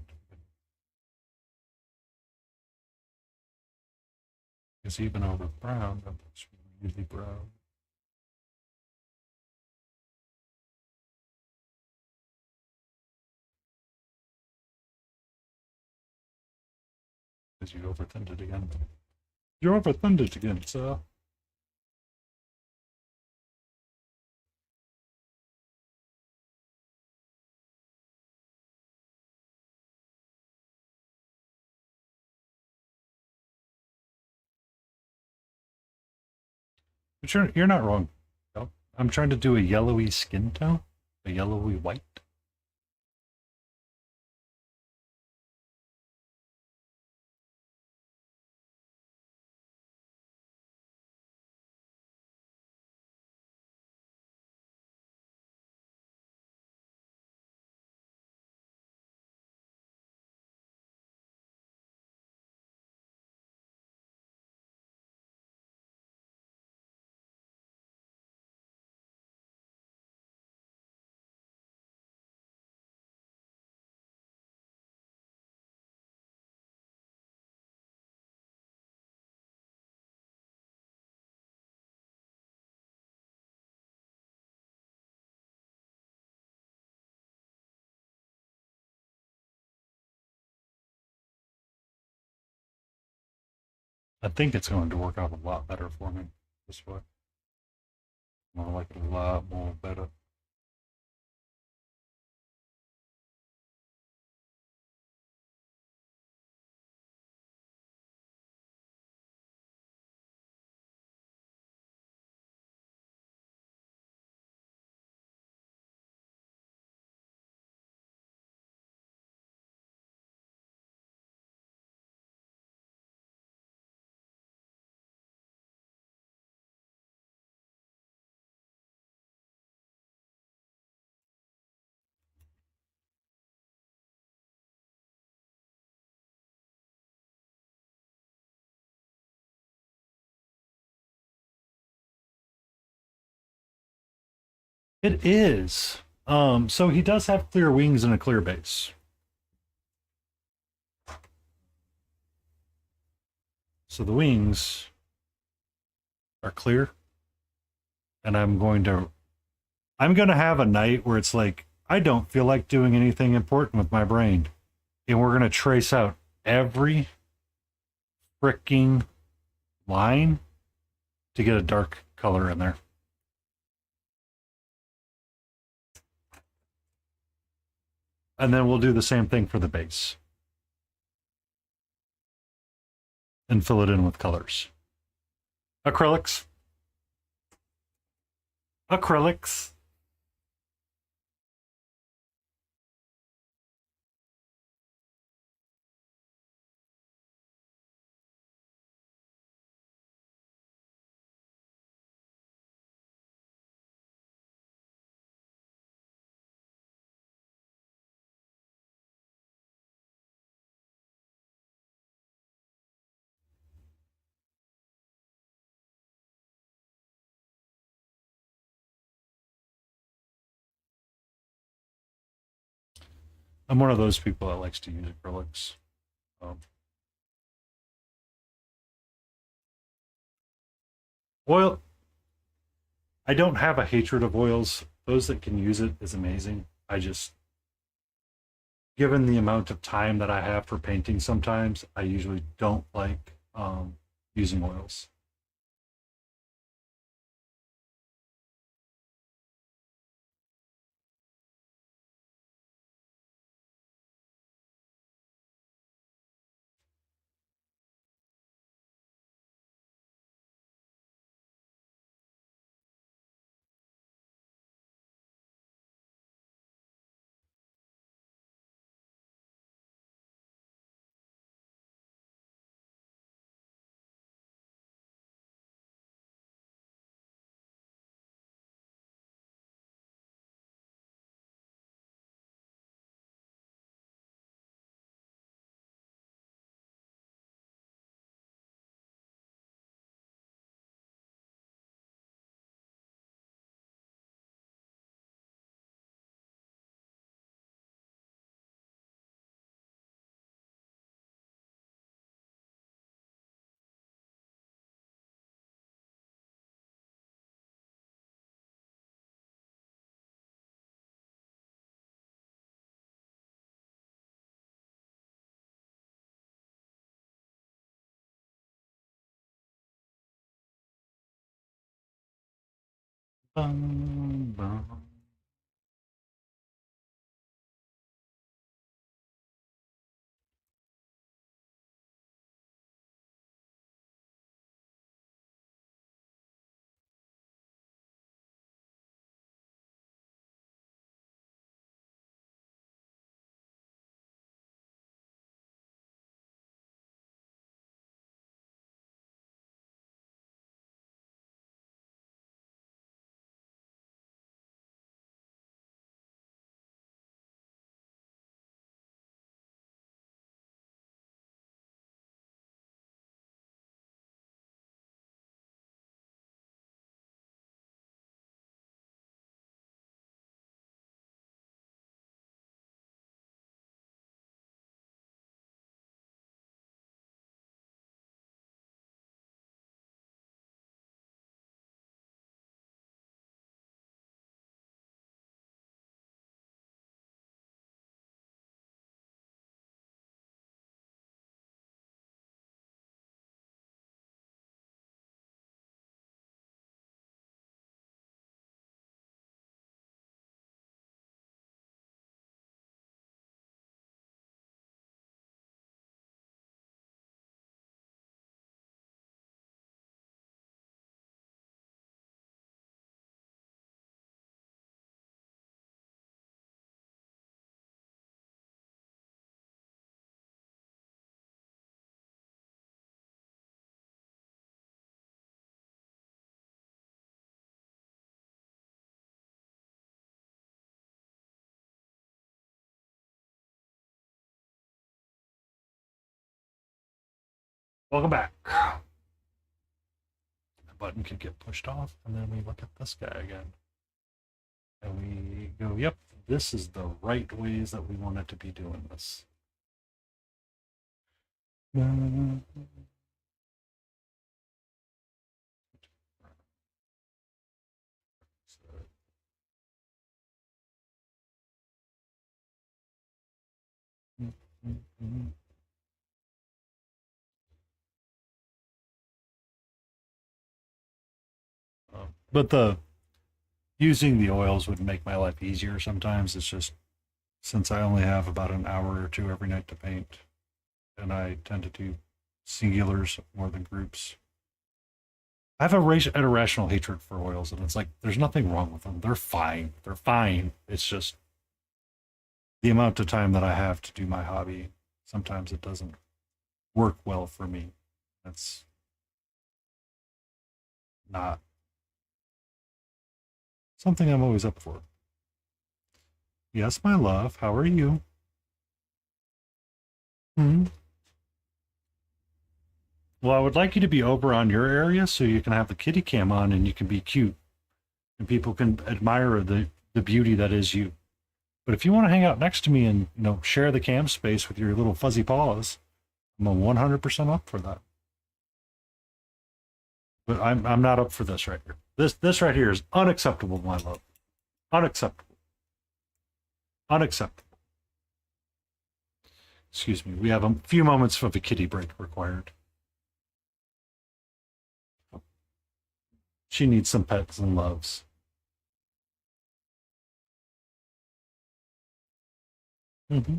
Because even over brown, that looks really brown. Because you overthinned it again. You overthinned it again, so. But you're not wrong. No. I'm trying to do a yellowy skin tone, a yellowy white. I think it's going to work out a lot better for me this way. I like it a lot more better. It is. So he does have clear wings and a clear base. So the wings are clear. And I'm going to have a night where it's like, I don't feel like doing anything important with my brain. And we're going to trace out every freaking line to get a dark color in there. And then we'll do the same thing for the base. And fill it in with colors. Acrylics. Acrylics. I'm one of those people that likes to use acrylics. Oil. I don't have a hatred of oils. Those that can use it is amazing. I just, given the amount of time that I have for painting sometimes, I usually don't like using oils. Bum, bum. Welcome back. The button could get pushed off, and then we look at this guy again. And we go, yep, this is the right ways that we want it to be doing this. But the using the oils would make my life easier sometimes. It's just since I only have about an hour or two every night to paint, and I tend to do singulars more than groups. I have an irrational hatred for oils, and it's like there's nothing wrong with them. They're fine. They're fine. It's just the amount of time that I have to do my hobby. Sometimes it doesn't work well for me. That's not something I'm always up for. Yes, my love. How are you? Hmm. Well, I would like you to be over on your area so you can have the kitty cam on and you can be cute and people can admire the beauty that is you. But if you want to hang out next to me and share the cam space with your little fuzzy paws, I'm 100% up for that. But I'm not up for this right here. This right here is unacceptable, my love. Unacceptable. Unacceptable. Excuse me. We have a few moments of a kitty break required. She needs some pets and loves. Mm-hmm.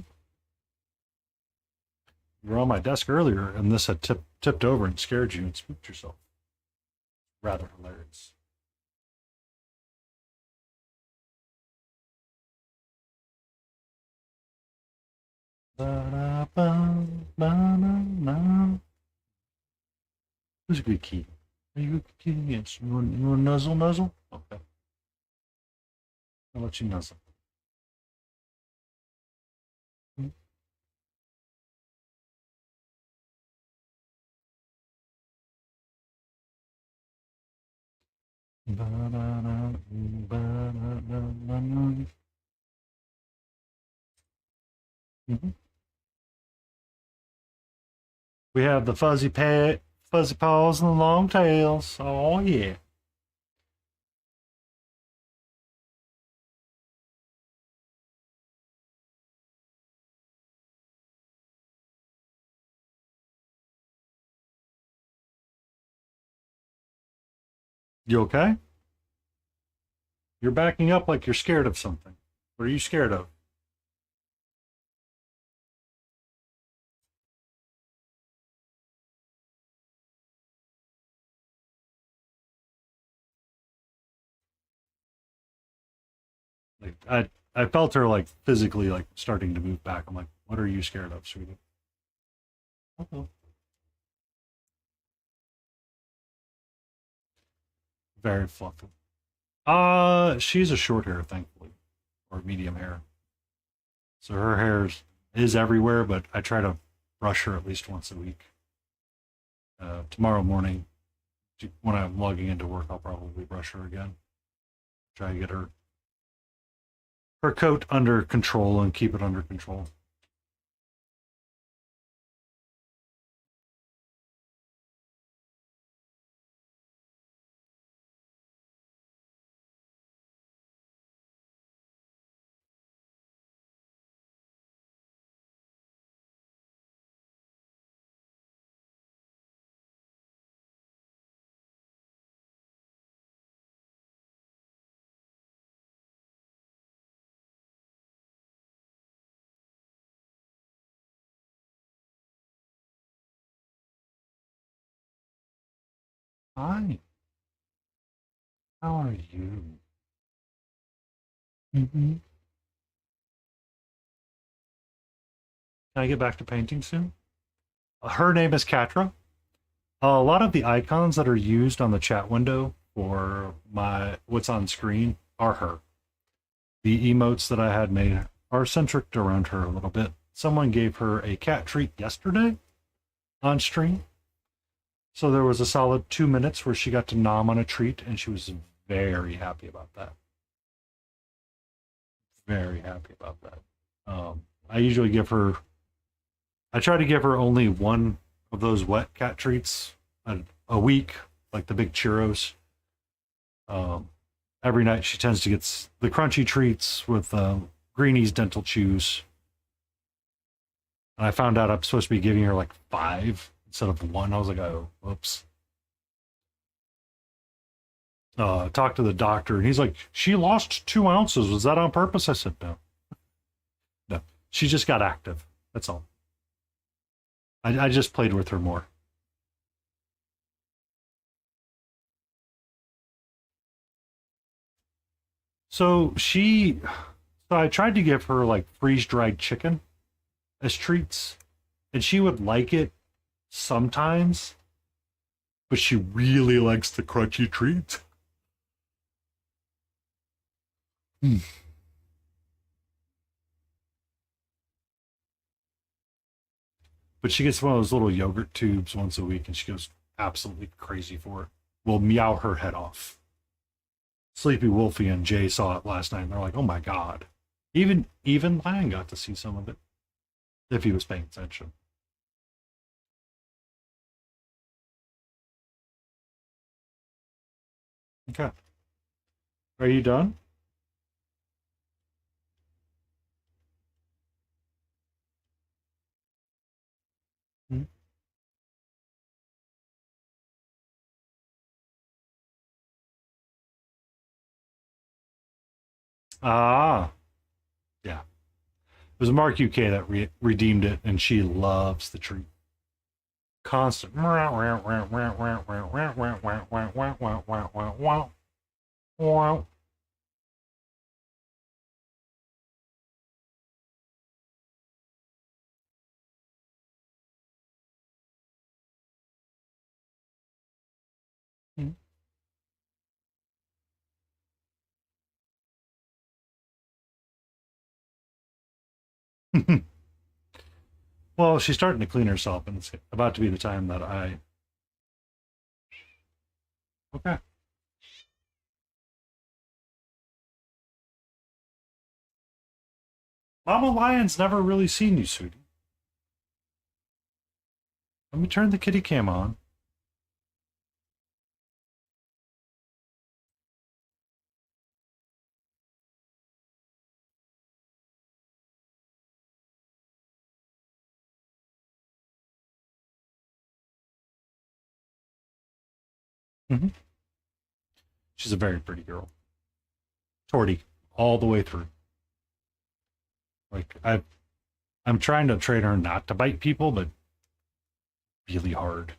You were on my desk earlier, and this had tipped over and scared you and spooked yourself. Rather hilarious. Who's a good kitty? Are you a good kitty? Yes. You want nuzzle? Okay. I'll let you nuzzle. Mm-hmm. We have the fuzzy paws and the long tails. Oh yeah. You okay? You're backing up like you're scared of something. What are you scared of? Like I felt her like physically like starting to move back. I'm like, what are you scared of, sweetie? Uh-oh. Very fluffy. She's a short hair, thankfully, or medium hair. So her hair is everywhere, but I try to brush her at least once a week. Tomorrow morning, when I'm logging into work, I'll probably brush her again. Try to get her coat under control and keep it under control. Hi, how are you? Mm-hmm. Can I get back to painting soon? Her name is Katra. A lot of the icons that are used on the chat window for my what's on screen are her. The emotes that I had made are centric around her a little bit. Someone gave her a cat treat yesterday on stream. So there was a solid 2 minutes where she got to nom on a treat, and she was very happy about that. very happy about that. I usually give her, I try to give her only one of those wet cat treats a week, like the big churros. Um, every night she tends to get the crunchy treats with Greenie's dental chews. And I found out I'm supposed to be giving her like 5 instead of 1. I was like, oh, whoops. Talked to the doctor, and he's like, she lost 2 ounces. Was that on purpose? I said, no. No. She just got active. That's all. I just played with her more. So I tried to give her like freeze dried chicken as treats, and she would like it sometimes, but she really likes the crunchy treats. Hmm. But she gets one of those little yogurt tubes once a week, and she goes absolutely crazy for it. Will meow her head off. Sleepy Wolfie and Jay saw it last night, and they're like, "Oh my god!" Even Lion got to see some of it if he was paying attention. Okay, are you done? Hmm? Ah, yeah. It was Mark UK that redeemed it, and she loves the treat. Constant. Well, she's starting to clean herself, and it's about to be the time that I. Okay. Mama Lion's never really seen you, sweetie. Let me turn the kitty cam on. Mm-hmm. She's a very pretty girl. Torty, all the way through. Like I'm trying to train her not to bite people, but really hard.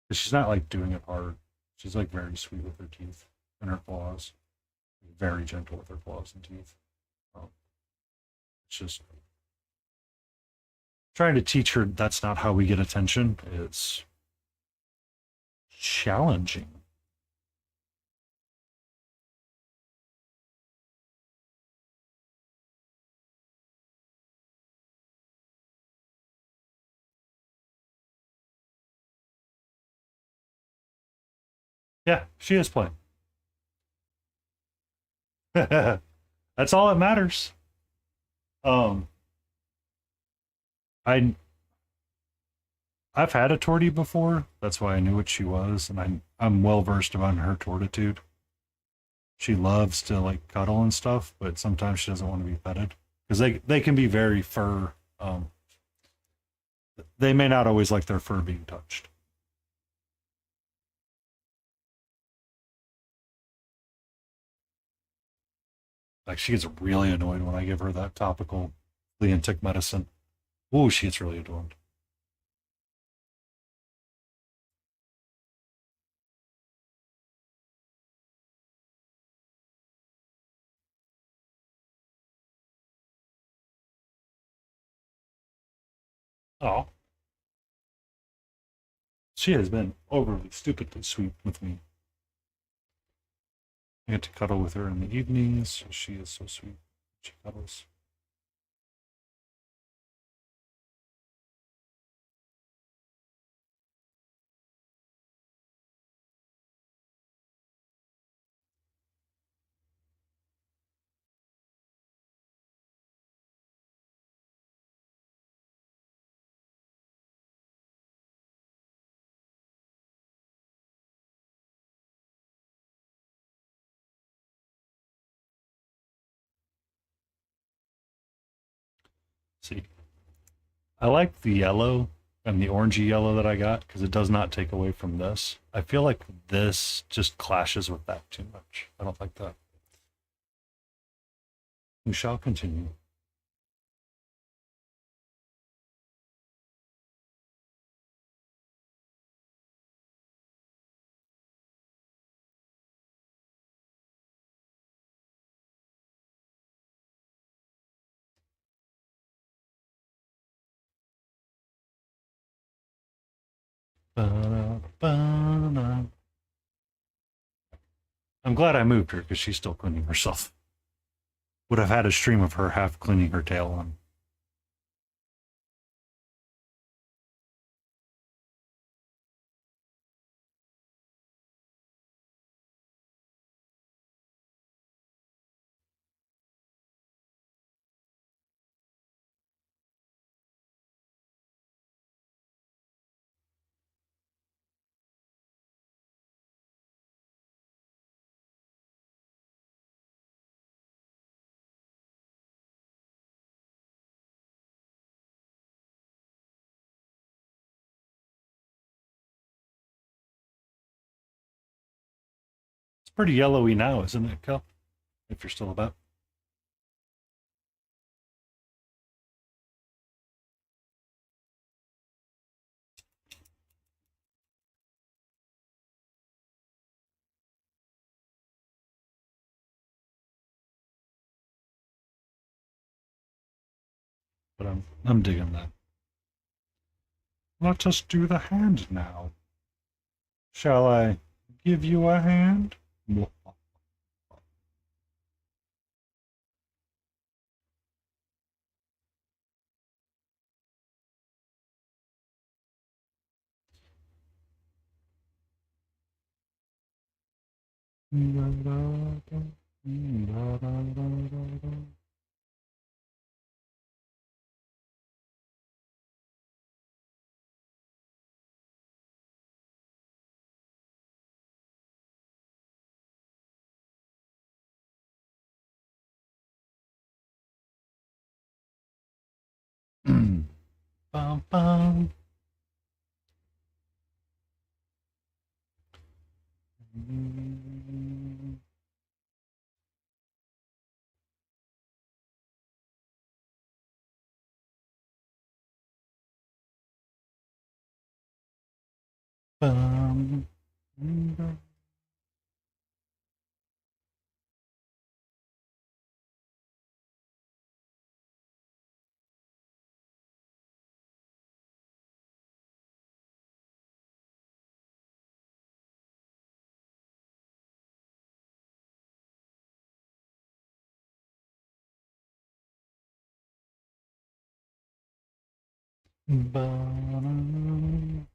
But she's not like doing it hard. She's like very sweet with her teeth and her claws. Very gentle with her claws and teeth. Um, it's just trying to teach her that's not how we get attention. It's challenging. Yeah, she is playing. That's all that matters. Um, I I've had a tortie before. That's why I knew what she was, and I'm well versed about her tortitude. She loves to like cuddle and stuff, but sometimes she doesn't want to be petted because they can be very fur. They may not always like their fur being touched. Like she gets really annoyed when I give her that topical flea and tick medicine. Ooh, she gets really annoyed. Oh, she has been overly stupidly sweet with me. I get to cuddle with her in the evenings. She is so sweet. She cuddles. See, I like the yellow and the orangey yellow that I got because it does not take away from this. I feel like this just clashes with that too much. I don't like that. We shall continue. Ba-da-ba-da. I'm glad I moved her because she's still cleaning herself. Would have had a stream of her half cleaning her tail on. It's pretty yellowy now, isn't it, Kel? If you're still about. But I'm digging that. Let us do the hand now. Shall I give you a hand? Bum, bum. Bum. Bum.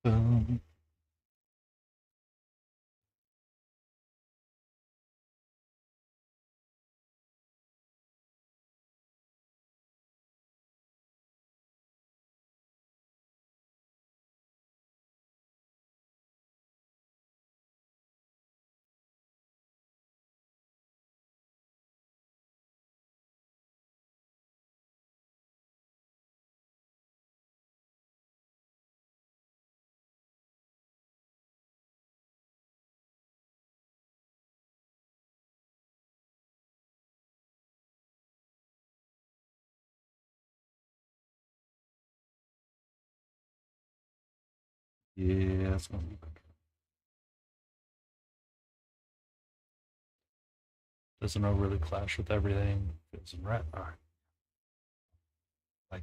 Bum. Yeah, that's gonna be better. Doesn't overly clash with everything. Feels right. All right. Like,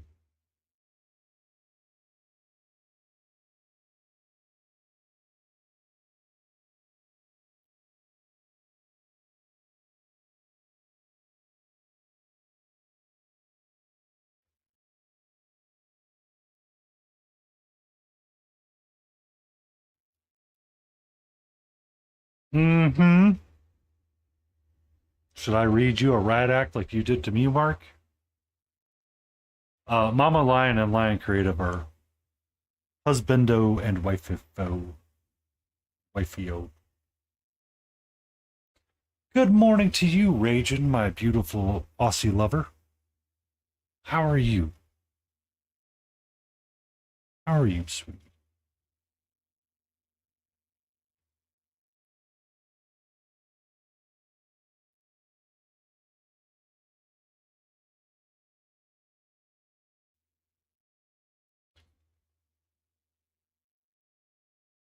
mm-hmm. Should I read you a rat act like you did to me, Mark? Mama Lion and Lion Creative are husbando and wifeo. Wifeo. Good morning to you, Ragin, my beautiful Aussie lover. How are you? How are you, sweet?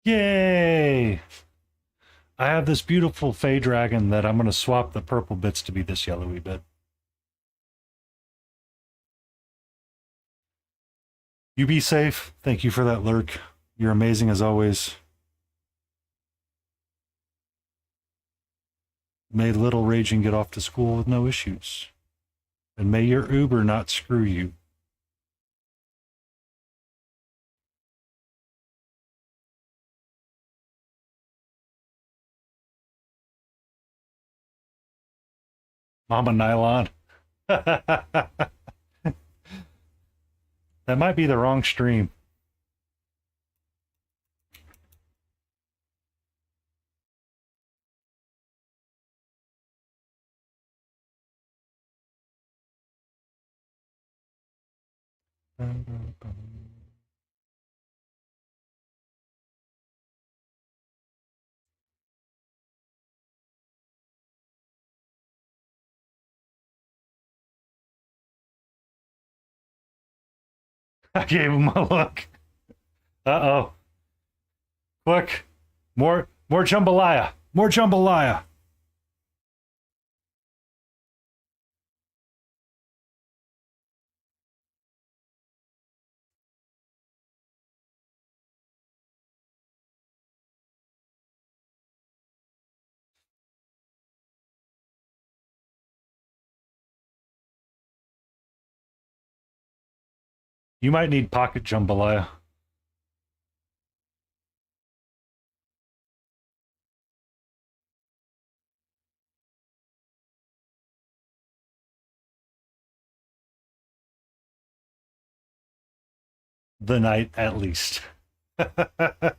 Yay! I have this beautiful Fey dragon that I'm going to swap the purple bits to be this yellowy bit. You be safe. Thank you for that lurk. You're amazing as always. May little Raging get off to school with no issues. And may your Uber not screw you. Mama Nylon. That might be the wrong stream. I gave him a look. Uh-oh. Quick. More jambalaya. More jambalaya. You might need pocket jambalaya. The night, at least. I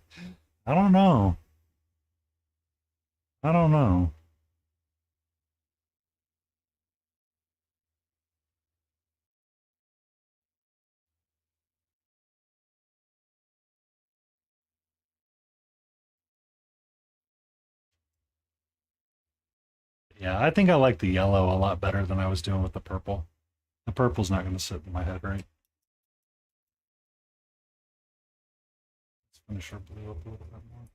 don't know. I don't know. Yeah, I think I like the yellow a lot better than I was doing with the purple. The purple's not going to sit in my head right. Let's finish our blue up a little bit more.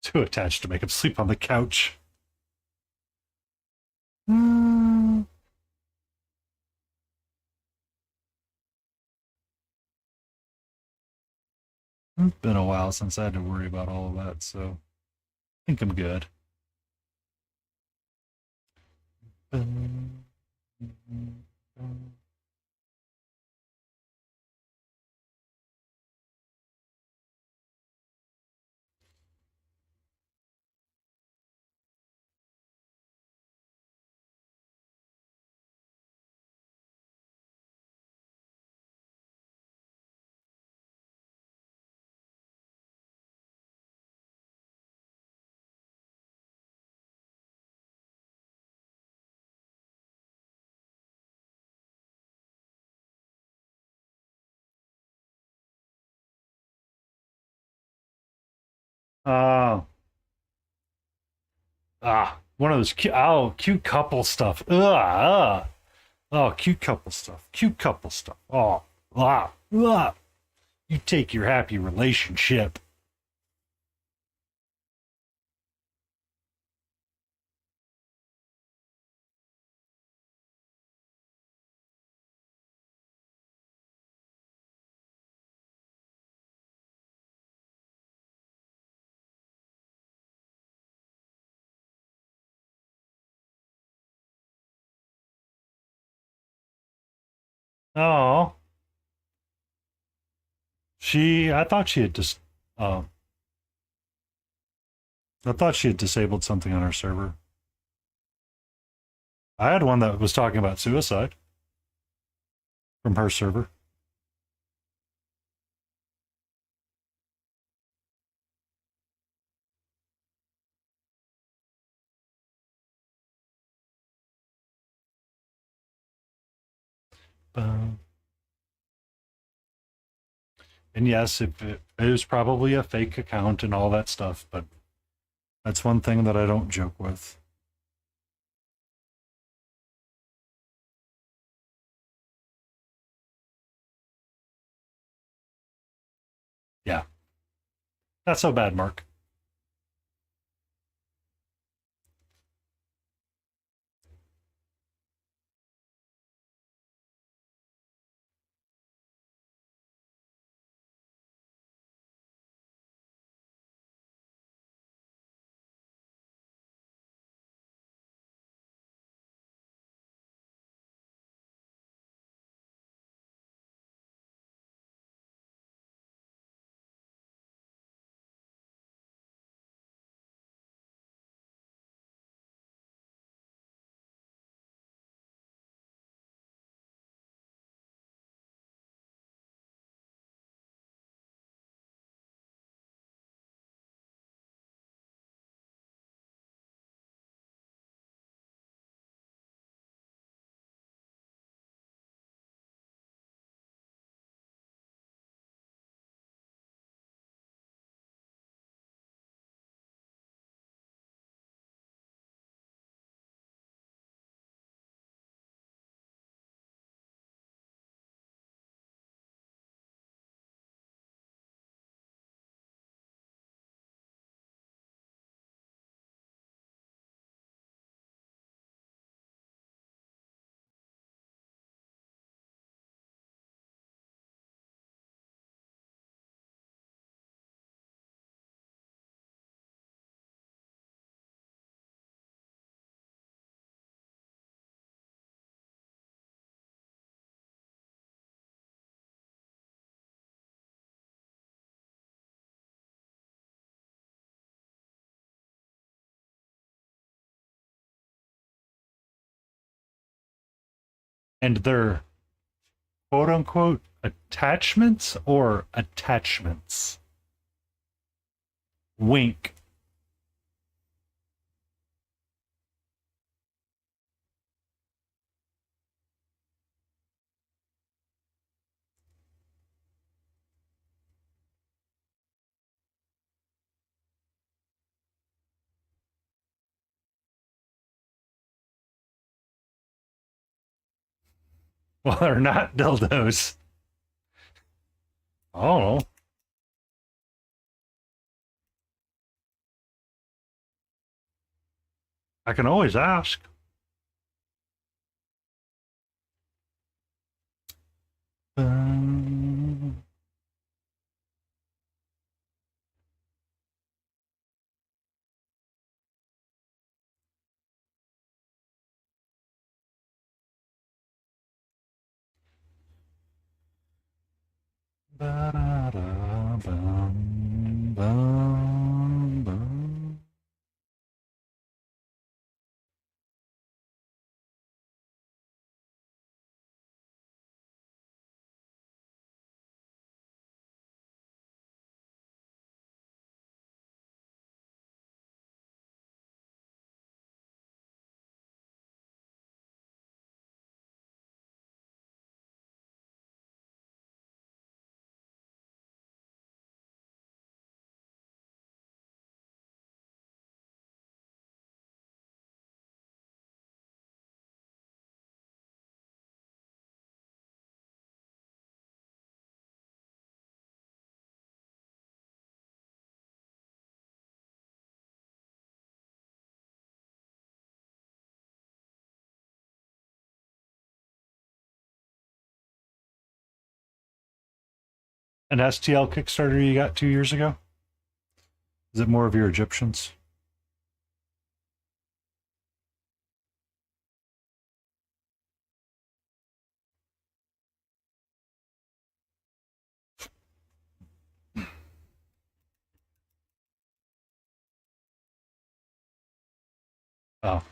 Too attached to make him sleep on the couch. It's been a while since I had to worry about all of that, so I think I'm good. Oh, One of those cute couple stuff. Oh, cute couple stuff. Cute couple stuff. Oh, you take your happy relationship. Oh, I thought she had just, I thought she had disabled something on her server. I had one that was talking about suicide from her server. And yes, it was probably a fake account and all that stuff, but that's one thing that I don't joke with. Yeah, not so bad, Mark. And they're quote unquote attachments or attachments. Wink. Well, they're not dildos. Oh, I can always ask. Um, ba-da-da-bum-bum-bum. An STL Kickstarter you got 2 years ago? Is it more of your Egyptians? Oh.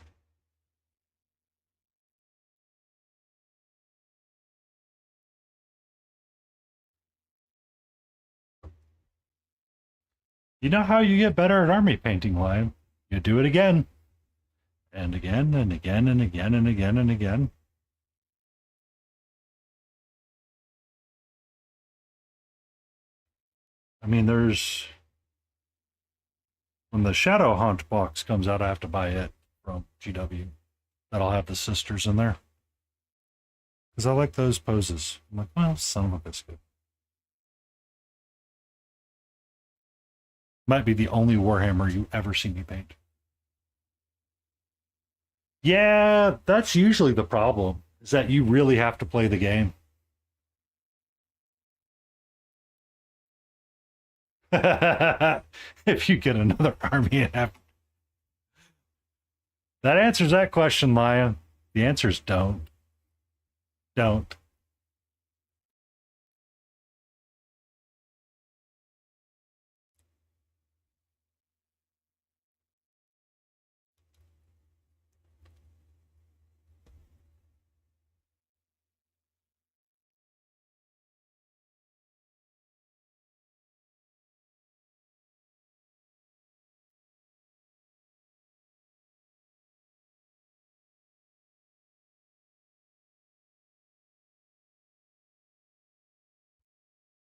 You know how you get better at army painting, Lion? You do it again. And again and again and again and again and again. I mean, there's... When the Shadow Hunt box comes out, I have to buy it from GW. That'll have the sisters in there. Because I like those poses. I'm like, well, son of a biscuit. Might be the only Warhammer you ever see me paint. Yeah, that's usually the problem, is that you really have to play the game. If you get another army and have... That answers that question, Maya. The answer is don't. Don't.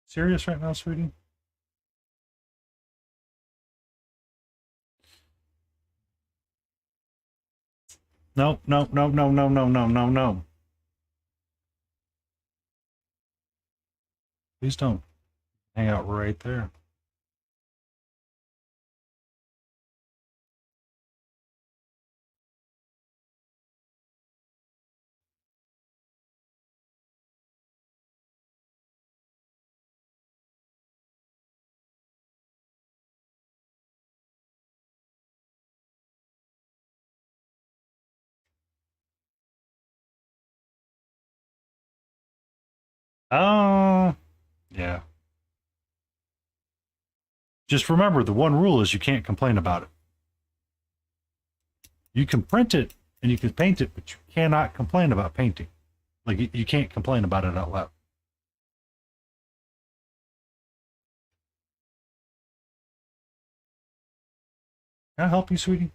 Serious right now, sweetie? No, no, no, no, no, no, no, no, no. Please don't hang out right there. Oh, yeah. Just remember, the one rule is you can't complain about it. You can print it and you can paint it, but you cannot complain about painting. Like, you can't complain about it out loud. Can I help you, sweetie?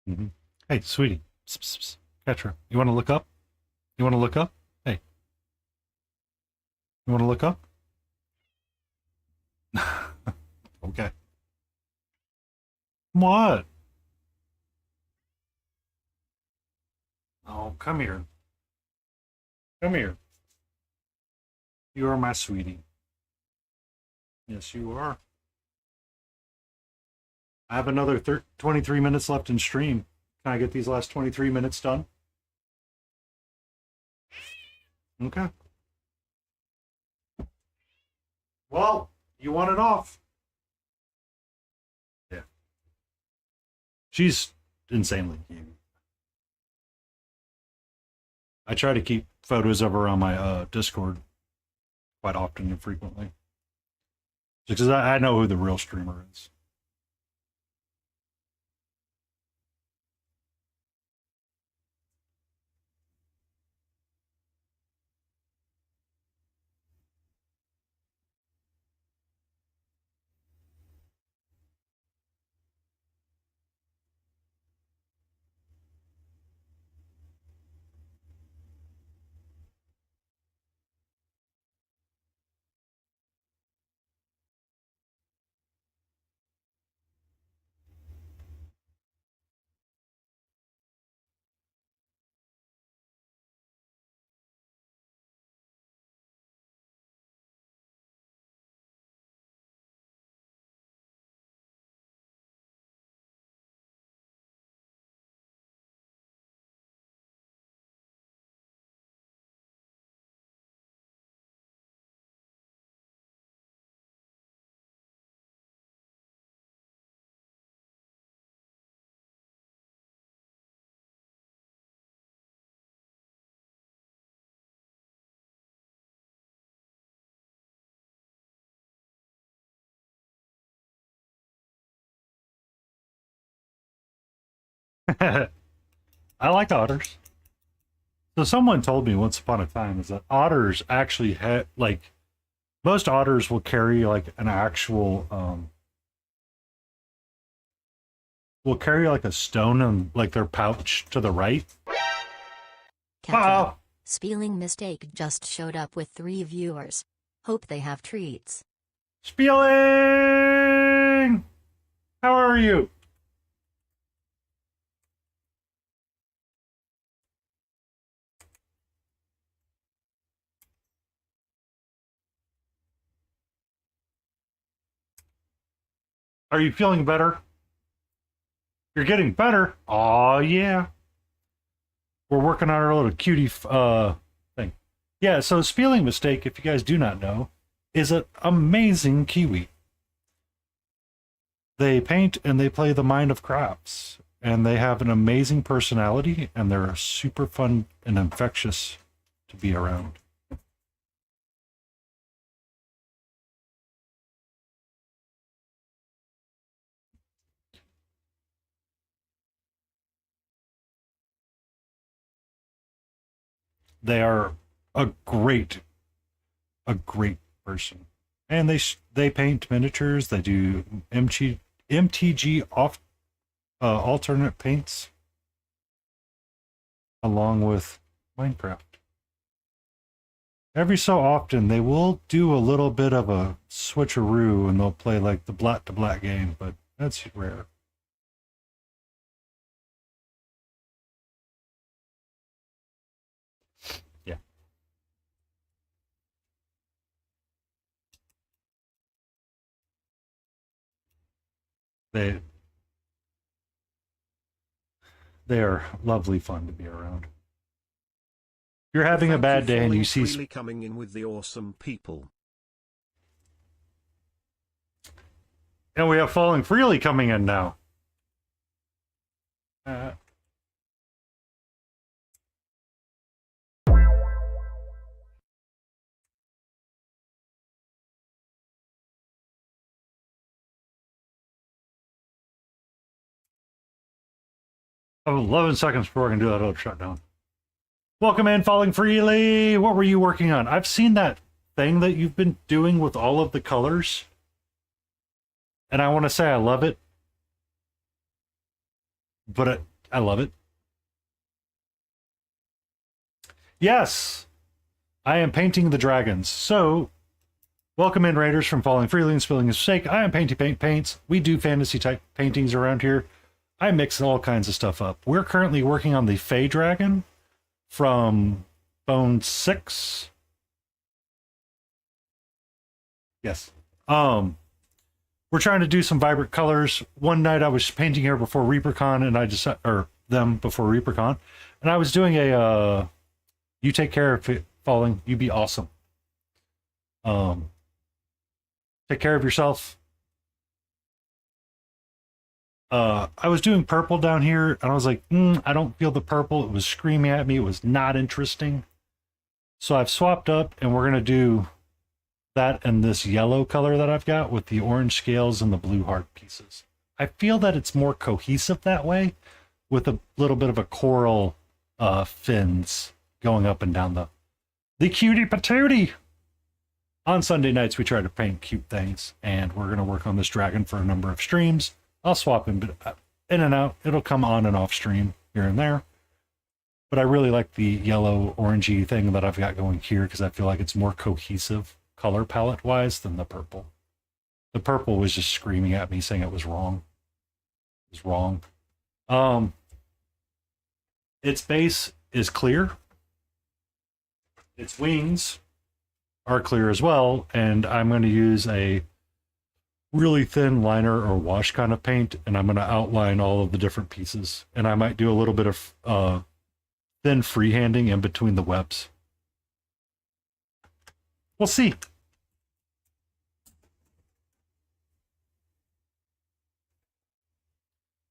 Mm-hmm. Hey, sweetie. Psst, psst, psst. Catch her. You want to look up? You want to look up? Hey. You want to look up? Okay. What? Oh, come here. Come here. You are my sweetie. Yes, you are. I have another 23 minutes left in stream. Can I get these last 23 minutes done? Okay. Well, you want it off. Yeah. She's insanely cute. I try to keep photos of her on my Discord quite often and frequently. Just because I know who the real streamer is. I like otters. So someone told me once upon a time is that otters actually have like most otters will carry like an actual will carry like a stone in like their pouch to the right. Catch-up. Spelling mistake just showed up with 3 viewers. Hope they have treats. Spieling! How are you? Are you feeling better? You're getting better. Oh yeah. We're working on our little cutie thing. Yeah, so spelling mistake, if you guys do not know, is an amazing Kiwi. They paint and they play the mind of crafts, and they have an amazing personality, and they're super fun and infectious to be around. They are a great person, and they paint miniatures. They do MTG off alternate paints along with Minecraft. Every so often, they will do a little bit of a switcheroo, and they'll play like the black to black game, but that's rare. Yeah. They are lovely fun to be around. If you're having a bad day and you see freely coming in with the awesome people. And we have Falling Freely coming in now. Oh, 11 seconds before I can do that little shutdown. Welcome in, Falling Freely. What were you working on? I've seen that thing that you've been doing with all of the colors. And I want to say I love it. But I love it. Yes, I am painting the dragons. So, welcome in, Raiders, from Falling Freely and Spilling His Sake. I am Painty Paints. We do fantasy type paintings around here. I mix all kinds of stuff up. We're currently working on the Fey Dragon from Bone 6. Yes. We're trying to do some vibrant colors. One night I was painting her before ReaperCon, and I just or them before ReaperCon, and I was doing a you take care of it falling, you be awesome. Take care of yourself. I was doing purple down here, and I was like, I don't feel the purple. It was screaming at me. It was not interesting. So I've swapped up, and we're going to do that and this yellow color that I've got with the orange scales and the blue heart pieces. I feel that it's more cohesive that way, with a little bit of a coral fins going up and down the Cutie Patootie. On Sunday nights, we try to paint cute things, and we're going to work on this dragon for a number of streams. I'll swap in and out. It'll come on and off stream here and there. But I really like the yellow orangey thing that I've got going here because I feel like it's more cohesive color palette wise than the purple. The purple was just screaming at me saying it was wrong. It was wrong. Its base is clear. Its wings are clear as well, and I'm going to use a really thin liner or wash kind of paint, and I'm going to outline all of the different pieces, and I might do a little bit of thin freehanding in between the webs. We'll see.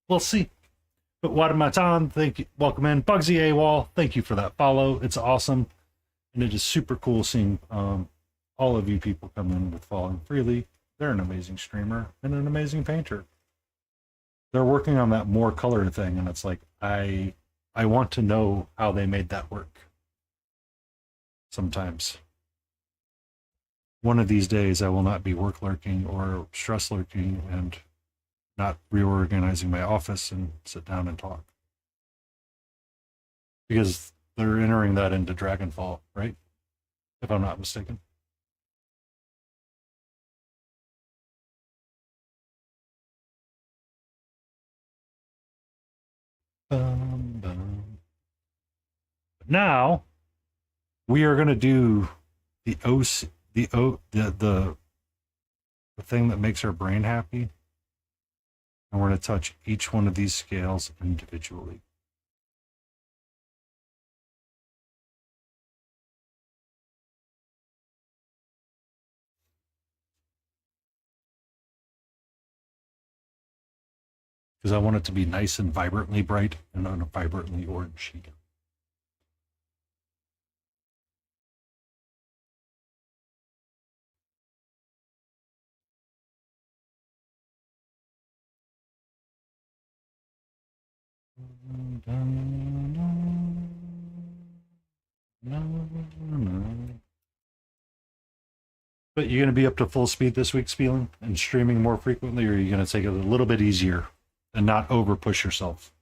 We'll see. But Wadamatan, thank you. Welcome in. Bugsy AWOL, thank you for that follow. It's awesome. And it is super cool seeing all of you people come in with Falling Freely. They're an amazing streamer and an amazing painter. They're working on that more color thing, and it's like, I I want to know how they made that work. Sometimes. One of these days I will not be work lurking or stress lurking and not reorganizing my office and sit down and talk. Because they're entering that into Dragonfall, right? If I'm not mistaken. Bum. Now we are going to do the OC, the thing that makes our brain happy, and we're going to touch each one of these scales individually. Because I want it to be nice and vibrantly bright and on a vibrantly orange sheet. But you're going to be up to full speed this week, Spieling, and streaming more frequently, or are you going to take it a little bit easier and not over push yourself?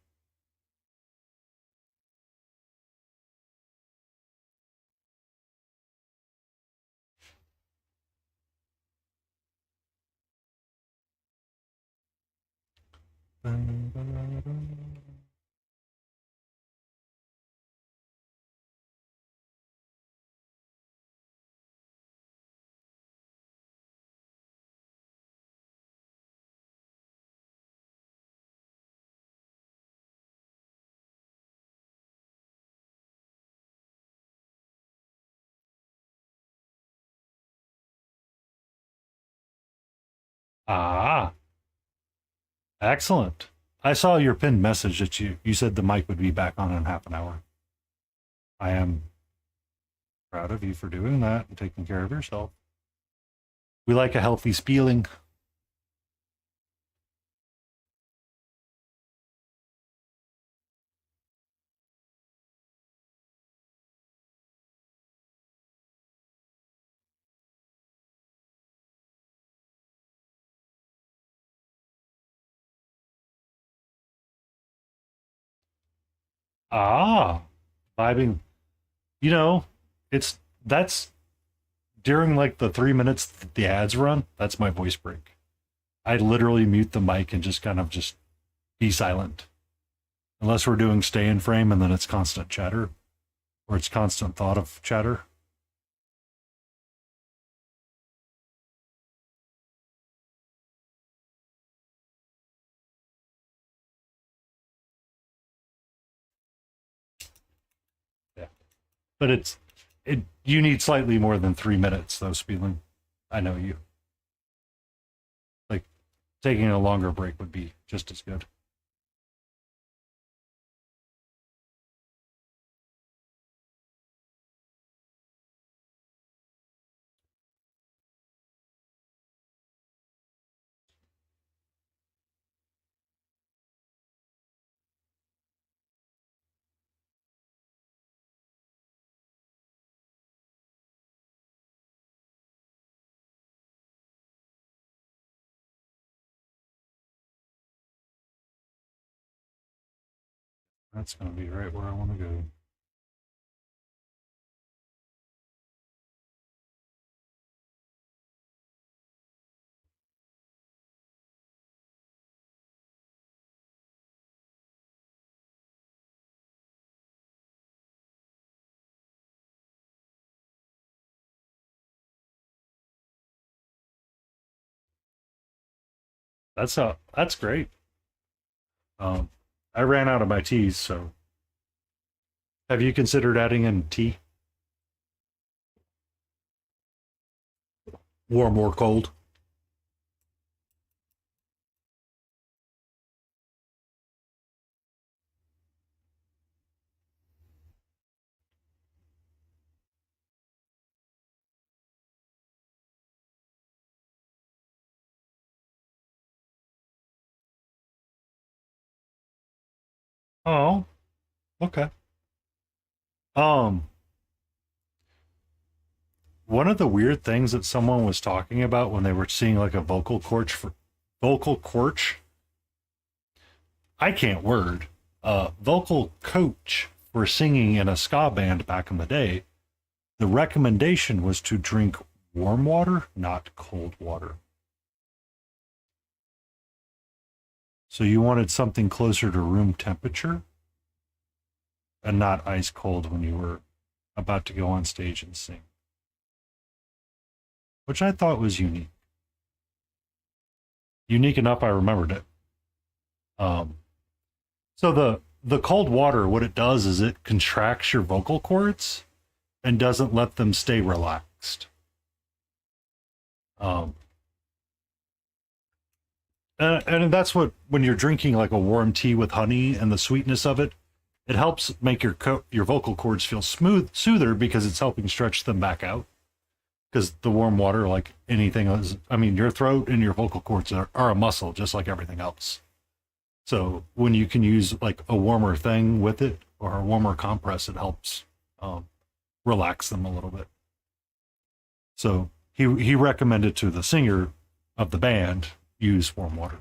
Ah, excellent. I saw your pinned message that you said the mic would be back on in half an hour. I am proud of you for doing that and taking care of yourself. We like a healthy spieling. Ah, vibing. You know, it's that's during like the 3 minutes that the ads run. That's my voice break. I literally mute the mic and just kind of just be silent, unless we're doing stay in frame and then it's constant chatter or it's constant thought of chatter. Yeah, but it. You need slightly more than 3 minutes though, Spieling. I know you. Like taking a longer break would be just as good. That's going to be right where I want to go. That's great. Um, I ran out of my teas, so have you considered adding in tea? Warm or cold? Oh, okay. Um, one of the weird things that someone was talking about when they were seeing like a vocal coach, I can't word, vocal coach for singing in a ska band back in the day, the recommendation was to drink warm water, not cold water. So you wanted something closer to room temperature and not ice cold when you were about to go on stage and sing, which I thought was unique. Unique enough, I remembered it. Um, so the cold water, what it does is it contracts your vocal cords and doesn't let them stay relaxed. Um, and that's what when you're drinking like a warm tea with honey and the sweetness of it, it helps make your vocal cords feel soother because it's helping stretch them back out. Because the warm water, like anything else, I mean, your throat and your vocal cords are a muscle, just like everything else. So when you can use like a warmer thing with it or a warmer compress, it helps relax them a little bit. So he recommended to the singer of the band use warm water.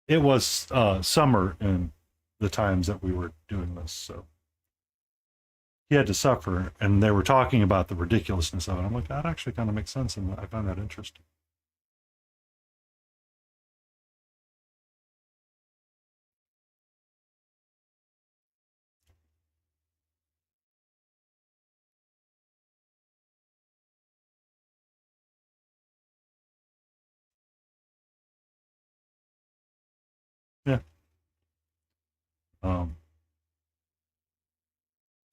It was summer in the times that we were doing this, so he had to suffer, and they were talking about the ridiculousness of it. I'm like, that actually kind of makes sense, and I found that interesting. Yeah. Um,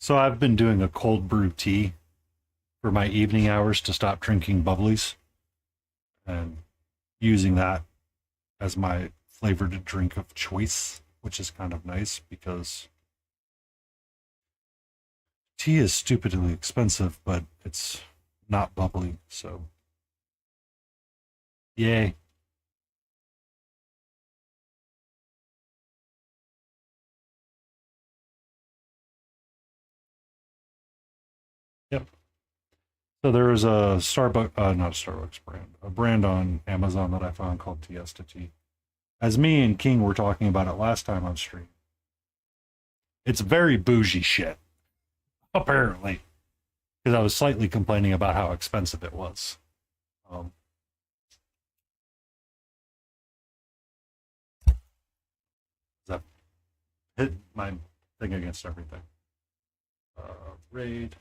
so I've been doing a cold brew tea for my evening hours to stop drinking bubblies, and using that as my flavored drink of choice, which is kind of nice because tea is stupidly expensive, but it's not bubbly. So, yay. Yep. So there is a Starbucks, not a Starbucks brand, a brand on Amazon that I found called Tiesta Tea. As me and King were talking about it last time on stream, it's very bougie shit, apparently, because I was slightly complaining about how expensive it was. Um, that hit my thing against everything. Raid.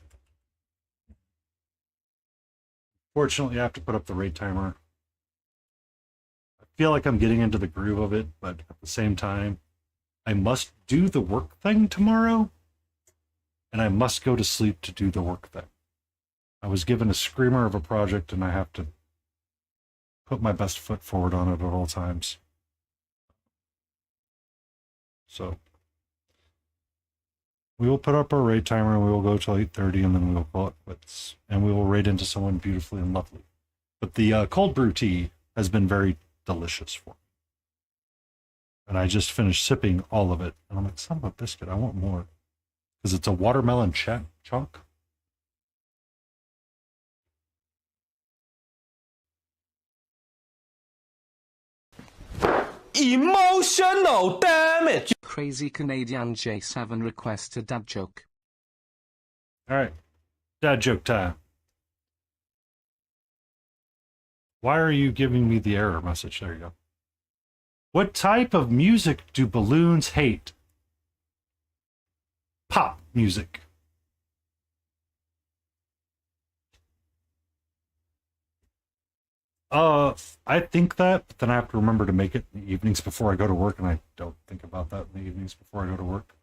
Fortunately, I have to put up the raid timer. I feel like I'm getting into the groove of it, but at the same time, I must do the work thing tomorrow, and I must go to sleep to do the work thing. I was given a screamer of a project, and I have to put my best foot forward on it at all times. So we will put up our raid timer, and we will go till 8:30, and then we will call it quits, and we will raid into someone beautifully and lovely. But the cold brew tea has been very delicious for me. And I just finished sipping all of it. And I'm like, son of a biscuit, I want more. Because it's a watermelon chunk. Emotional damage. Crazy Canadian J7 request a dad joke. All right. Dad joke time. Why are you giving me the error message? There you go. What type of music do balloons hate? Pop music. I think that, but then I have to remember to make it in the evenings before I go to work, and I don't think about that in the evenings before I go to work.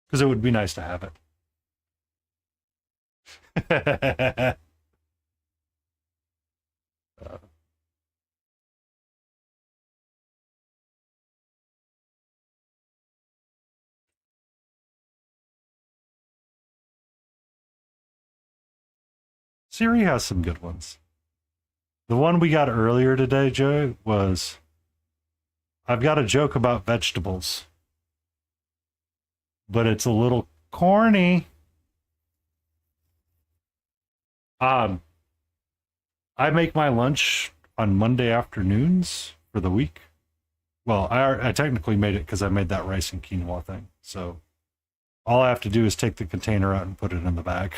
Because it would be nice to have it. uh, Siri has some good ones. The one we got earlier today, Joe, was I've got a joke about vegetables, but it's a little corny. I make my lunch on Monday afternoons for the week. Well, I technically made it because I made that rice and quinoa thing. So all I have to do is take the container out and put it in the bag.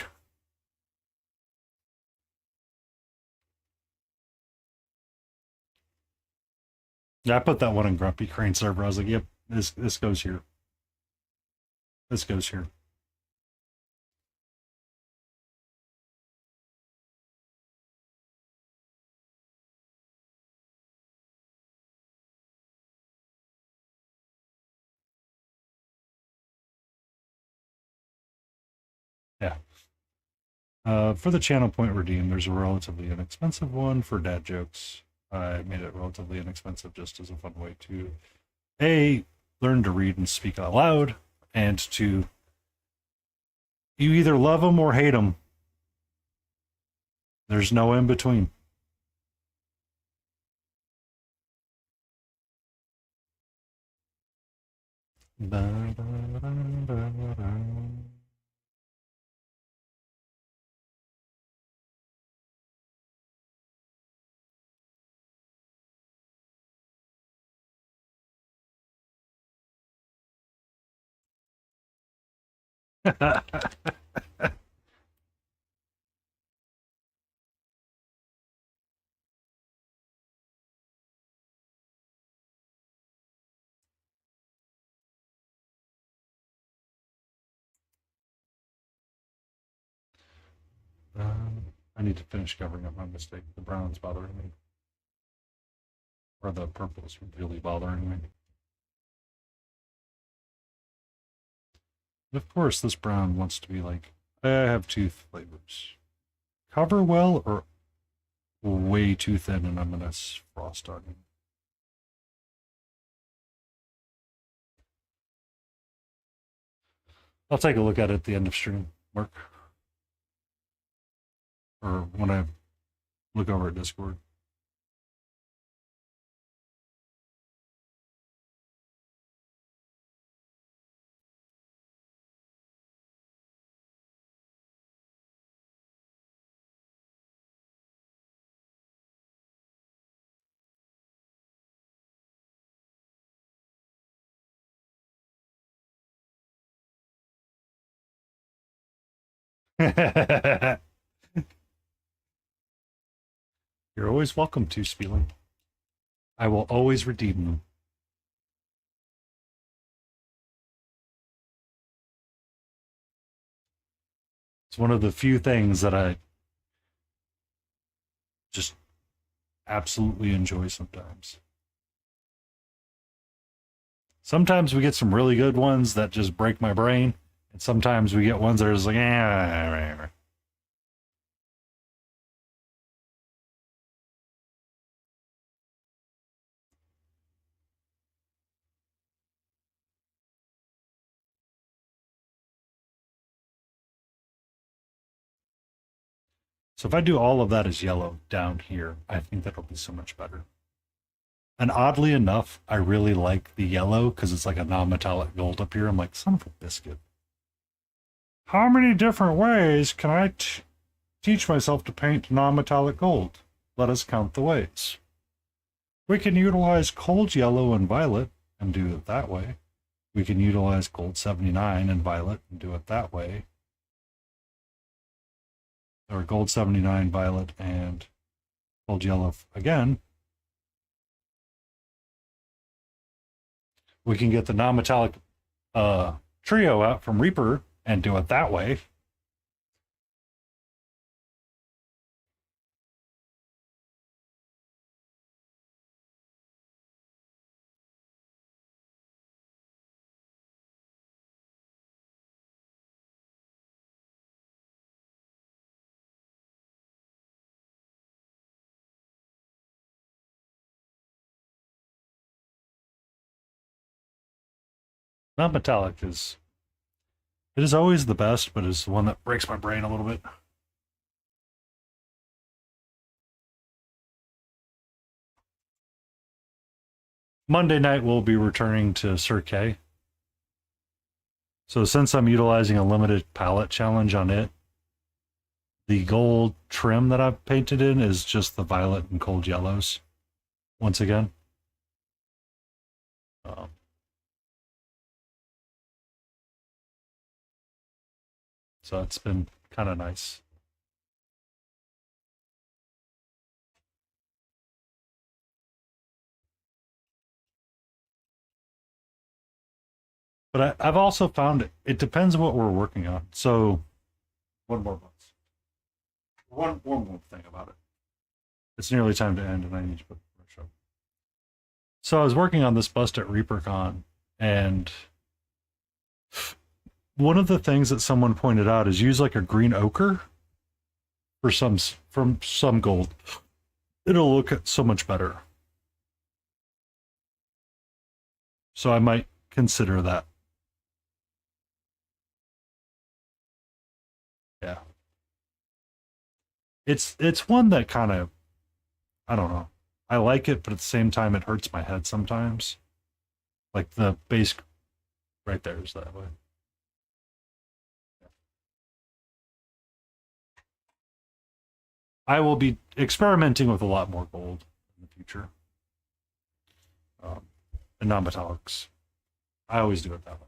Yeah, I put that one in Grumpy Crane server. I was like, yep, this goes here. This goes here. Yeah. For the channel point redeem, there's a relatively inexpensive one for dad jokes. I made it relatively inexpensive just as a fun way to A, learn to read and speak out loud, and to you either love them or hate them. There's no in between. I need to finish covering up my mistake. The brown's bothering me. Or the purple's really bothering me. Of course, this brown wants to be like, I have two flavors. Cover well or way too thin and I'm going to frost on you. I'll take a look at it at the end of stream, Mark. Or when I look over at Discord. You're always welcome to, Spieling. I will always redeem them. It's one of the few things that I just absolutely enjoy sometimes. Sometimes we get some really good ones that just break my brain, and sometimes we get ones that are just like, eh. So if I do all of that as yellow down here, I think that'll be so much better. And oddly enough, I really like the yellow because it's like a non-metallic gold up here. I'm like, son of a biscuit. How many different ways can I teach myself to paint non-metallic gold? Let us count the ways. We can utilize cold yellow and violet and do it that way. We can utilize gold 79 and violet and do it that way. Or gold 79, violet, and gold yellow again. We can get the non-metallic trio out from Reaper and do it that way. Non-metallic is always the best, but is the one that breaks my brain a little bit. Monday night we'll be returning to Sir K. So since I'm utilizing a limited palette challenge on it, the gold trim that I've painted in is just the violet and cold yellows. Once again. So it's been kind of nice. But I've also found it depends on what we're working on. So, one more month. One more thing about it. It's nearly time to end, and I need to put the show. So I was working on this bust at ReaperCon, and one of the things that someone pointed out is use like a green ochre for some gold. It'll look so much better. So I might consider that. Yeah. It's one that kind of, I don't know. I like it, but at the same time it hurts my head sometimes. Like the base right there is that way. I will be experimenting with a lot more gold in the future. And non-metallics. I always do it that way.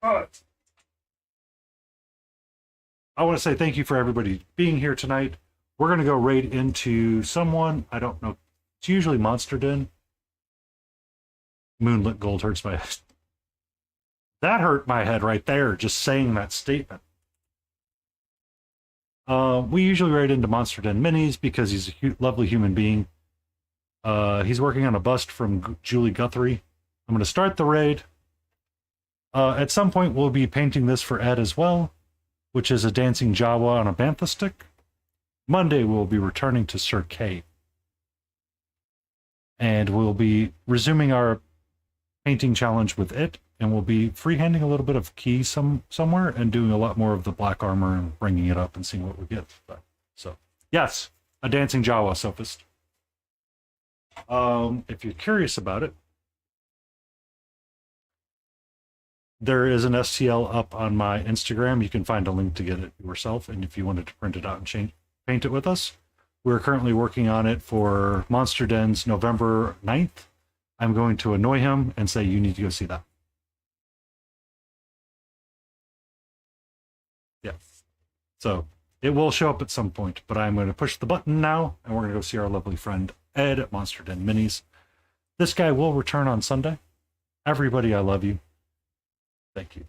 But I want to say thank you for everybody being here tonight. We're going to go right into someone, I don't know, it's usually Monster Den. Moonlit gold hurts my head. That hurt my head right there, just saying that statement. We usually raid into Monster Den Minis because he's a lovely human being. He's working on a bust from Julie Guthrie. I'm going to start the raid. At some point, we'll be painting this for Ed as well, which is a dancing Jawa on a bantha stick. Monday, we'll be returning to Sir K. And we'll be resuming our painting challenge with it, and we'll be freehanding a little bit of key somewhere and doing a lot more of the black armor and bringing it up and seeing what we get. So, yes, a dancing Jawa sophist. If you're curious about it, there is an STL up on my Instagram. You can find a link to get it yourself, and if you wanted to print it out and paint it with us. We're currently working on it for Monster Den's November 9th. I'm going to annoy him and say, you need to go see that. Yeah. So it will show up at some point, but I'm going to push the button now, and we're going to go see our lovely friend Ed at Monster Den Minis. This guy will return on Sunday. Everybody, I love you. Thank you.